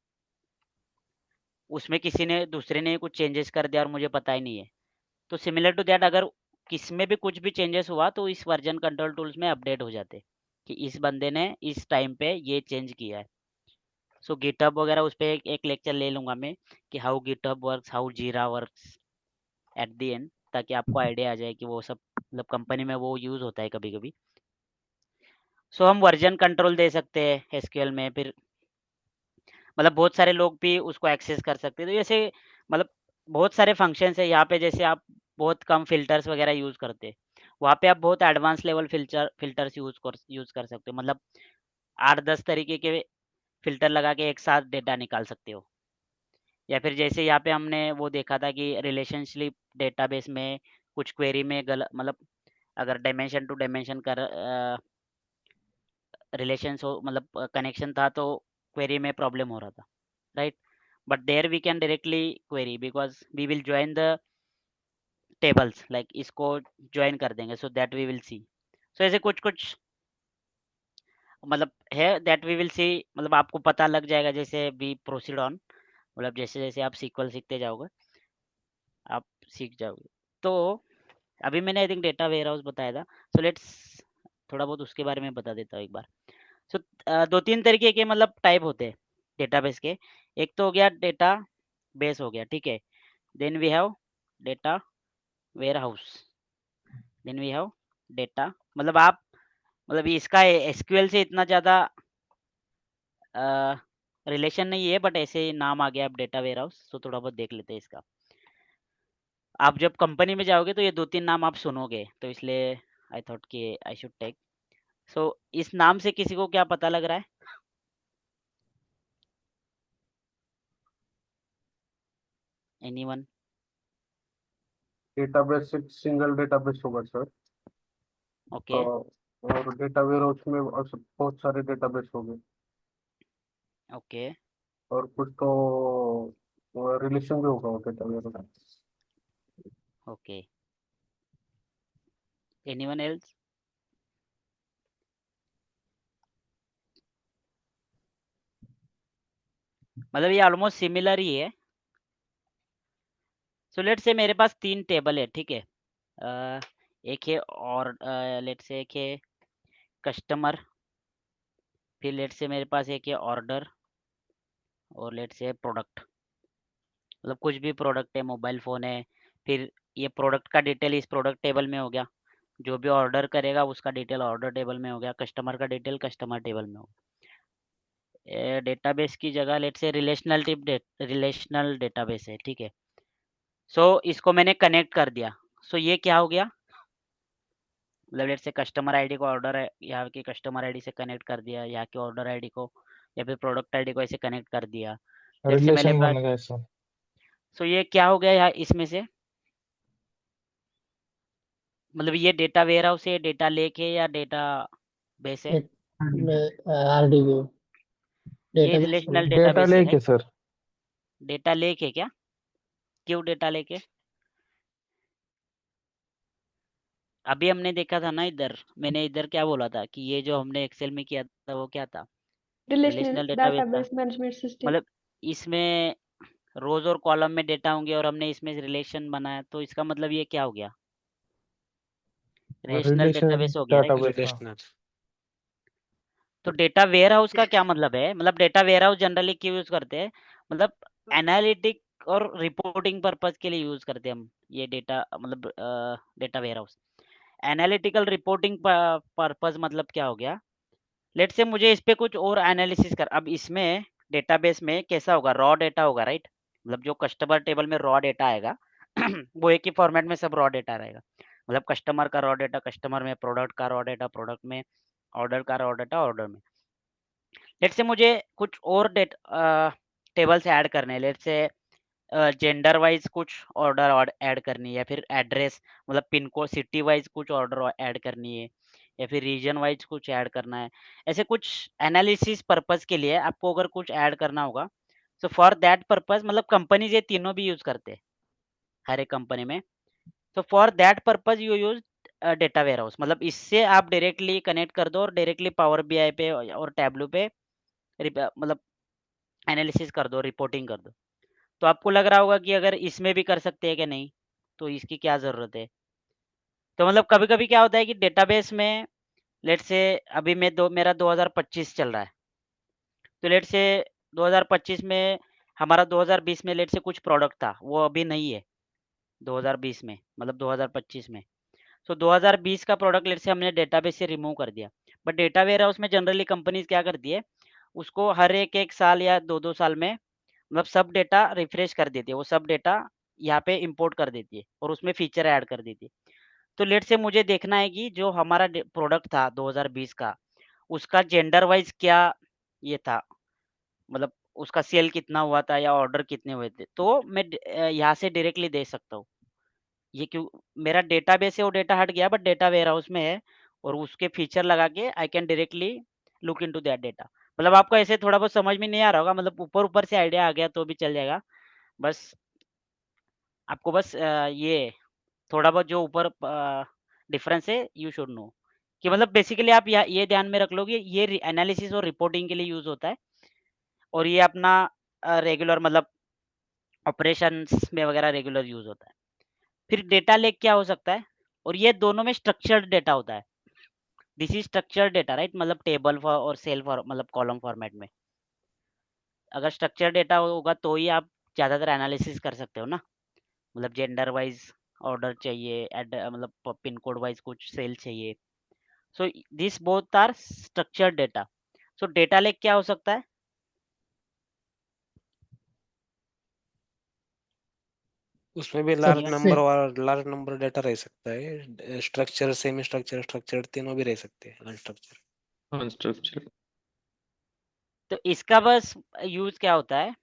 उसमें किसी ने दूसरे ने कुछ चेंजेस कर दिया और मुझे पता ही नहीं है, तो सिमिलर टू दैट अगर किस में भी कुछ भी चेंजेस हुआ तो इस वर्जन कंट्रोल टूल्स में अपडेट हो जाते। कि इस बंदे ने इस टाइम पे ये चेंज किया है। सो गिटहब वगैरह उस पे एक लेक्चर ले लूँगा मैं कि हाउ गिटहब वर्क्स, हाउ जीरा वर्क्स एट द एंड, ताकि आपको आइडिया आ जाए कि वो सब मतलब कंपनी में वो यूज़ होता है कभी-कभी। सो हम वर्जन कंट्रोल दे सकते हैं एसक्यूएल में, फिर मतलब बहुत सारे लोग भी उसको एक्सेस कर सकते हैं। तो जैसे मतलब बहुत सारे फंक्शंस है यहाँ पे, जैसे आप बहुत कम फ़िल्टर्स वगैरह यूज़ करते हैं, वहाँ पे आप बहुत एडवांस लेवल फ़िल्टर्स यूज़ कर सकते हो। मतलब 8-10 तरीके के फ़िल्टर लगा के एक साथ डेटा निकाल सकते हो। या फिर जैसे यहाँ पे हमने वो देखा था कि रिलेशनशिप डेटाबेस में कुछ क्वेरी में मतलब अगर डायमेंशन टू डायमेंशन का रिलेशंस हो, मतलब कनेक्शन था, तो क्वेरी में प्रॉब्लम हो रहा था, right? But there we can directly query because we will join the tables, like इसको जॉइन कर देंगे, so that we will see. So ऐसे कुछ-कुछ मतलब है दैट वी विल सी, मतलब आपको पता लग जाएगा जैसे वी प्रोसीड ऑन, मतलब जैसे-जैसे आप सीक्वल सीखते जाओगे, आप सीख जाओगे। तो अभी मैंने आई थिंक डेटा वेयरहाउस बताया था, सो लेट्स थोड़ा बहुत उसके बारे में बता देता हूँ एक बार। सो 2-3 तरीके के मतलब टाइप होते हैं डेटाबेस के। एक तो हो गया डेटा बेस हो गया, ठीक है? Then we have data warehouse, then we have data, मतलब आप मतलब इसका एसक्यूएल से इतना ज़्यादा रिलेशन नहीं है, बट ऐसे ही नाम आ गया अब डेटा वेयरहाउस, तो थोड़ा बहुत देख लेते हैं इसका। आप जब कंपनी में जाओगे तो ये 2-3 नाम आप सुनोगे, तो इसलिए आई थॉट कि आई शुड टेक। सो इस नाम से किसी को क्या पता लग रहा है? एनीवन? डेटाबेस एक सिंगल डेटाबेस होगा सर। ओके, और डेटा वेयरहाउस में बहुत सारे डेटाबेस होंगे, ओके, और कुछ तो रिलेशन भी होगा data warehouse. Okay. Anyone else? मतलब ये ऑलमोस्ट सिमिलर ही है। सो लेट्स से मेरे पास 3 टेबल है, ठीक है? एक है और लेट्स से एक है कस्टमर, फिर लेट्स से मेरे पास एक है ऑर्डर, और लेट्स से प्रोडक्ट। मतलब कुछ भी प्रोडक्ट है, मोबाइल फ़ोन है, फिर ये प्रोडक्ट का डिटेल इस प्रोडक्ट टेबल में हो गया, जो भी ऑर्डर करेगा उसका डिटेल ऑर्डर टेबल में हो गया, कस्टमर का डिटेल कस्टमर टेबल में हो गया। डेटाबेस की जगह लेट्स से रिलेशनल डेटाबेस है, ठीक है? सो इसको मैंने कनेक्ट कर दिया। सो ये क्या हो गया? मतलब लेट्स से कस्टमर आईडी को ऑर्डर है, यहाँ की कस्टमर आईडी से कनेक्ट कर दिया, यहाँ की ऑर्डर आईडी को, या फिर प्रोडक्ट आईडी को ऐसे कनेक्ट कर दिया। लेट्स से मेरे रिलेशन पास, बन गया सर। सो ये क्या हो गया यहाँ इसमें से? मतलब ये डेटा वेयरहाउस है, डेटा लेक है, या डेटा बेस है? आरडीबी ये डेटाबेस रिलेशनल डेटा डेटाबेस है, लेके सर। डेटा लेक है क्या? क्यों डेटा लेक है? अभी हमने देखा था ना इधर, मैंने इधर क्या बोला था कि ये जो हमने एक्सेल में किया था वो क्या था? रिलेशनल डेटाबेस था। Management system. मतलब इसमें रोज और कॉलम में डेटा होंगे और हमने इसमें रिलेशन बनाया, तो इसका मतलब ये क्या हो गया? रिलेशनल रिलेशन डेटाबेस हो गया, राइट? डेटाबेस। रिलेशनल। तो डेटा वेयरहाउस का क्या मतलब है? मतलब डेटा वेयरहाउस जनरली क्यों यूज करते हैं? मतलब एनालिटिक और रिपोर्टिंग पर्पस के लिए यूज करते हैं हम ये डेटा, मतलब data warehouse. Analytical reporting purpose मतलब क्या हो गया? लेट्स से मुझे इस पे कुछ और एनालिसिस कर, अब इसमें डेटाबेस में कैसा होगा? रॉ डेटा होगा, राइट? मतलब जो कस्टमर टेबल में रॉ डेटा आएगा वो एक ही फॉर्मेट में सब रॉ डेटा रहेगा। मतलब कस्टमर का रॉ डेटा कस्टमर में, प्रोडक्ट का रॉ डेटा प्रोडक्ट में, ऑर्डर का रॉ डेटा ऑर्डर में। लेट्स से मुझे कुछ और टेबल्स ऐड करने हैं, लेट्स से जेंडर वाइज कुछ ऑर्डर ऐड करनी है, या फिर एड्रेस मतलब पिन कोड सिटी वाइज कुछ ऑर्डर ऐड करनी है, या फिर रीजन वाइज कुछ ऐड करना है। ऐसे कुछ एनालिसिस पर्पस के लिए आपको अगर कुछ ऐड करना होगा, सो फॉर दैट पर्पस, मतलब कंपनीज ये तीनों भी यूज करते हैं हर एक कंपनी में। तो for that purpose you use data warehouse, मतलब इससे आप डायरेक्टली कनेक्ट कर दो और डायरेक्टली पावर बीआई पे और टैबलू पे मतलब एनालिसिस कर दो, रिपोर्टिंग कर दो। तो आपको लग रहा होगा कि अगर इसमें भी कर सकते हैं कि नहीं, तो इसकी क्या ज़रूरत है? तो मतलब कभी-कभी क्या होता है कि डेटाबेस में लेट्स से अभी मेरा 2025 चल रहा है, तो लेट्स से 2025 में हमारा 2020 में लेट्स से कुछ प्रोडक्ट था, वो अभी नहीं है 2020 में, मतलब 2025 में। सो 2020 का प्रोडक्ट लेट्स से हमने डेटाबेस से रिमूव कर दिया, बट डेटा वेयर हाउस में जनरली कंपनीज क्या करती है, उसको हर एक साल या 2-2 साल में मतलब सब डेटा रिफ्रेश कर देती है, वो सब डेटा यहाँ पे इंपोर्ट कर देती है और उसमें फीचर ऐड कर देती है। तो लेट्स से मुझे देखना है कि जो हमारा प्रोडक्ट था 2020 का, उसका जेंडर वाइज क्या ये था, मतलब उसका सेल कितना हुआ था या ऑर्डर कितने हुए थे, तो मैं यहाँ से डायरेक्टली दे सकता हूँ। ये क्यों, मेरा डेटाबेस है वो डेटा हट गया, बट डेटा वेयर हाउस में है और उसके फीचर लगा के I can directly look into that data. मतलब आपको ऐसे थोड़ा बहुत समझ में नहीं आ रहा होगा, मतलब ऊपर ऊपर से आइडिया आ गया तो भी चल जाएगा। बस आपको बस ये थोड़ा बहुत जो ऊपर डिफरेंस है यू शुड नो, कि मतलब बेसिकली आप ये ध्यान में रख लो कि ये एनालिसिस और रिपोर्टिंग के लिए यूज होता है, और ये अपना रेगुलर मतलब ऑपरेशंस में वगैरह रेगुलर यूज होता है। फिर डेटा लेक क्या हो सकता है, और ये दोनों में स्ट्रक्चर्ड डेटा होता है। This is structured data, right, मतलब टेबल और सेल मतलब कॉलम फॉर्मेट में। अगर स्ट्रक्चर्ड डेटा होगा तो ही आप ज़्यादातर एनालिसिस कर सकते हो ना, मतलब जेंडर वाइज ऑर्डर चाहिए, मतलब पिन कोड वाइज कुछ सेल चाहिए। So this both are structured data. So data lake क्या हो सकता है, उसमें भी सर लार्ज नंबर डेटा रह सकता है, स्ट्रक्चर, सेमी स्ट्रक्चर, स्ट्रक्चर तीनों भी रह सकते हैं, अनस्ट्रक्चर। अनस्ट्रक्चर्ड। तो इसका बस यूज क्या होता है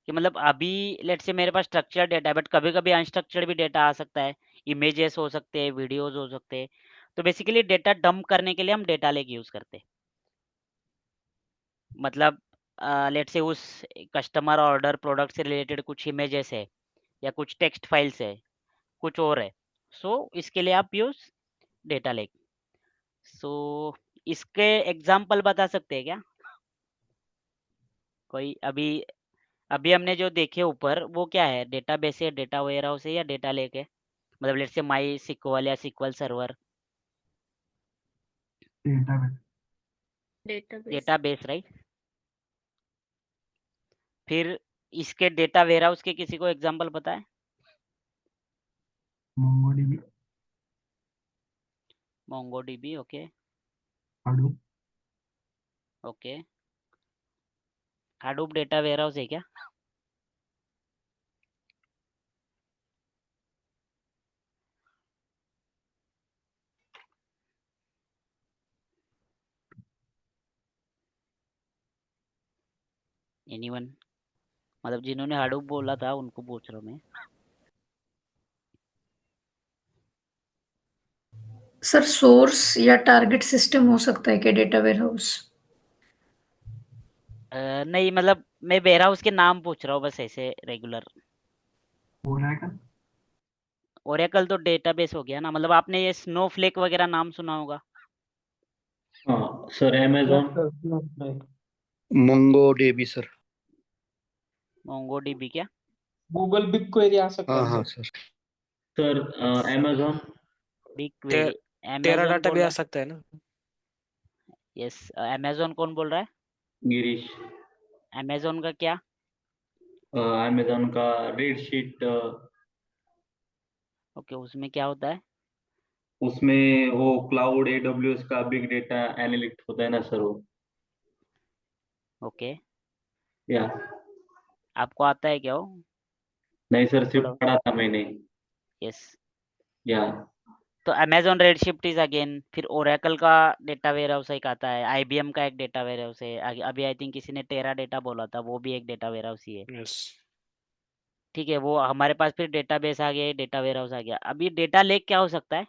कि मतलब अभी लेट्स से मेरे पास स्ट्रक्चर्ड डेटा है, बट कभी कभी अनस्ट्रक्चर्ड भी डेटा आ सकता है, इमेजेस हो सकते हैं, वीडियोस हो सकते हैं। तो बेसिकली डेटा डंप करने के लिए हम डेटा लेक यूज करते हैं। मतलब लेट्स से उस कस्टमर ऑर्डर प्रोडक्ट से रिलेटेड कुछ इमेजेस है या कुछ टेक्स्ट फाइल्स है, कुछ और है, सो इसके लिए आप यूज डेटा लेक। सो इसके एग्जाम्पल बता सकते हैं क्या कोई? अभी अभी हमने जो देखे ऊपर वो क्या है, डेटाबेस है, डेटा वेयर हाउस है, या डेटा लेक है? मतलब लेट्स से माई सिक्वल या sequel server, database database, right. फिर इसके डेटा वेयर हाउस के किसी को एग्जांपल पता है? MongoDB MongoDB, okay Hadoop okay. Hadoop data warehouse है क्या? एनीवन? मतलब जिन्होंने हाडूप बोला था उनको पूछ रहा हूँ मैं। सर सोर्स या टारगेट सिस्टम हो सकता है क्या डेटा वेयरहाउस? नहीं, मतलब मैं वेयर हाउस के नाम पूछ रहा हूँ बस, ऐसे रेगुलर। ओरेकल ओरेकल तो डेटाबेस हो गया ना, मतलब आपने ये स्नोफ्लेक वगैरह नाम सुना होगा। हाँ sir, Amazon. MongoDB sir. MongoDB क्या? गूगल बिग क्वेरी आ सकता हाँ है हाँ sir. Sir. Sir Amazon. Big query? टेरा अमेजोन डाटा बोल भी रहा आ है? सकता है ना। यस, अमेजोन कौन बोल रहा है? गिरीश। अमेजोन का क्या? अमेजोन का रीडशीट। ओके, उसमें क्या होता है? उसमें वो क्लाउड AWS का बिग डेटा एनालिस्ट होता है ना सर, वो। ओके, या आपको आता है क्या वो? नहीं सर, सिर्फ थोड़ा। पढ़ा था मैंने। यस, या तो अमेजोन रेडशिफ्ट इज अगेन। फिर ओरेकल का डेटा वेयर हाउस एक आता है, आईबीएम का एक डेटा वेयर हाउस है, अभी आई थिंक किसी ने टेरा डेटा बोला था, वो भी एक डेटा वेयर हाउस ही है। यस। ठीक है, वो हमारे पास फिर डेटाबेस आ गया, डेटा वेयर हाउस आ गया। अभी डेटा लेक क्या हो सकता है,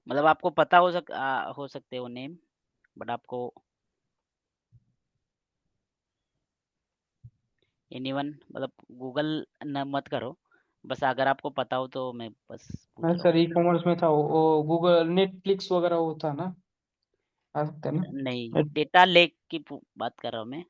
मतलब आपको पता हो सकते हो नेम, बट आपको एनीवन, मतलब गूगल न मत करो, बस अगर आपको पता हो तो मैं बस पूछ मैं रहा सर ई कॉमर्स में था, वो गूगल नेटफ्लिक्स वगैरह होता ना, आ सकता है हूँ। ना। नहीं, डेटा लेक की बात कर रहा हूँ मैं।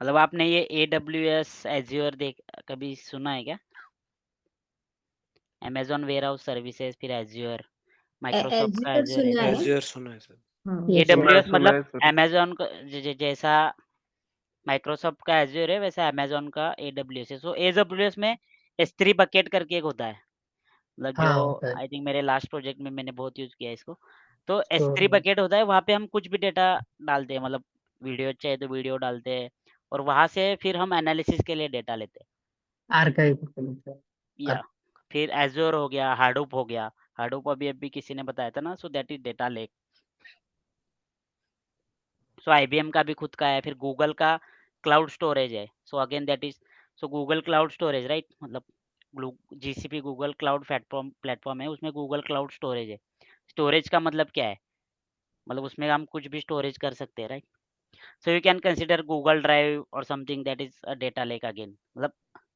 मतलब आपने ये AWS एज्योर कभी सुना है क्या? अमेजोन वेयर हाउस सर्विसेज, फिर एज्योर, माइक्रोसॉफ्ट का एज्योर एज्योर सुना है। एज्योर सुना है सर। हाँ Yes, सुना है AWS सुना मतलब है सर। अमेजोन का जैसा माइक्रोसॉफ्ट का एज्योर है, वैसा अमेजोन का AWS है। सो AWS में S3 बकेट करके एक होता है, मतलब हाँ जो होता है। आई थिंक मेरे लास्ट प्रोजेक्ट में मैंने बहुत यूज किया है इसको। तो तो S3 बकेट होता है, वहाँ पे हम कुछ भी डेटा डालते हैं, मतलब वीडियो चाहिए तो वीडियो डालते हैं, और वहाँ से फिर हम एनालिसिस के लिए डेटा लेते हैं। आर्काइव या फिर एज्योर हो गया, हाडूप हो गया। हाडूप अभी किसी ने बताया था ना, सो that is data lake. So IBM का भी खुद का है, फिर गूगल का क्लाउड स्टोरेज है। So again that is, so Google cloud storage right, मतलब GCP गूगल क्लाउड प्लेटफॉर्म है, उसमें गूगल क्लाउड स्टोरेज है। स्टोरेज का मतलब क्या है, मतलब उसमें हम कुछ भी स्टोरेज कर सकते हैं right. So you can consider Google Drive और something that is a data lake again, मतलब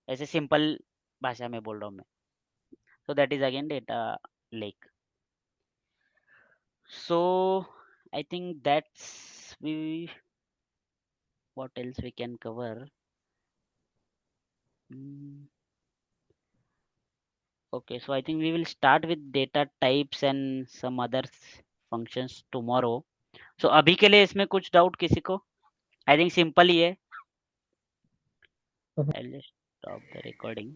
ऐसे सिंपल भाषा में बोल रहा हूँ मैं। So that is again data lake. So I think that's what else we can cover. Okay, so I think we will start with data types and some other functions tomorrow. So अभी के लिए इसमें कुछ डाउट किसी को? I think simple ही है. I'll just stop the recording.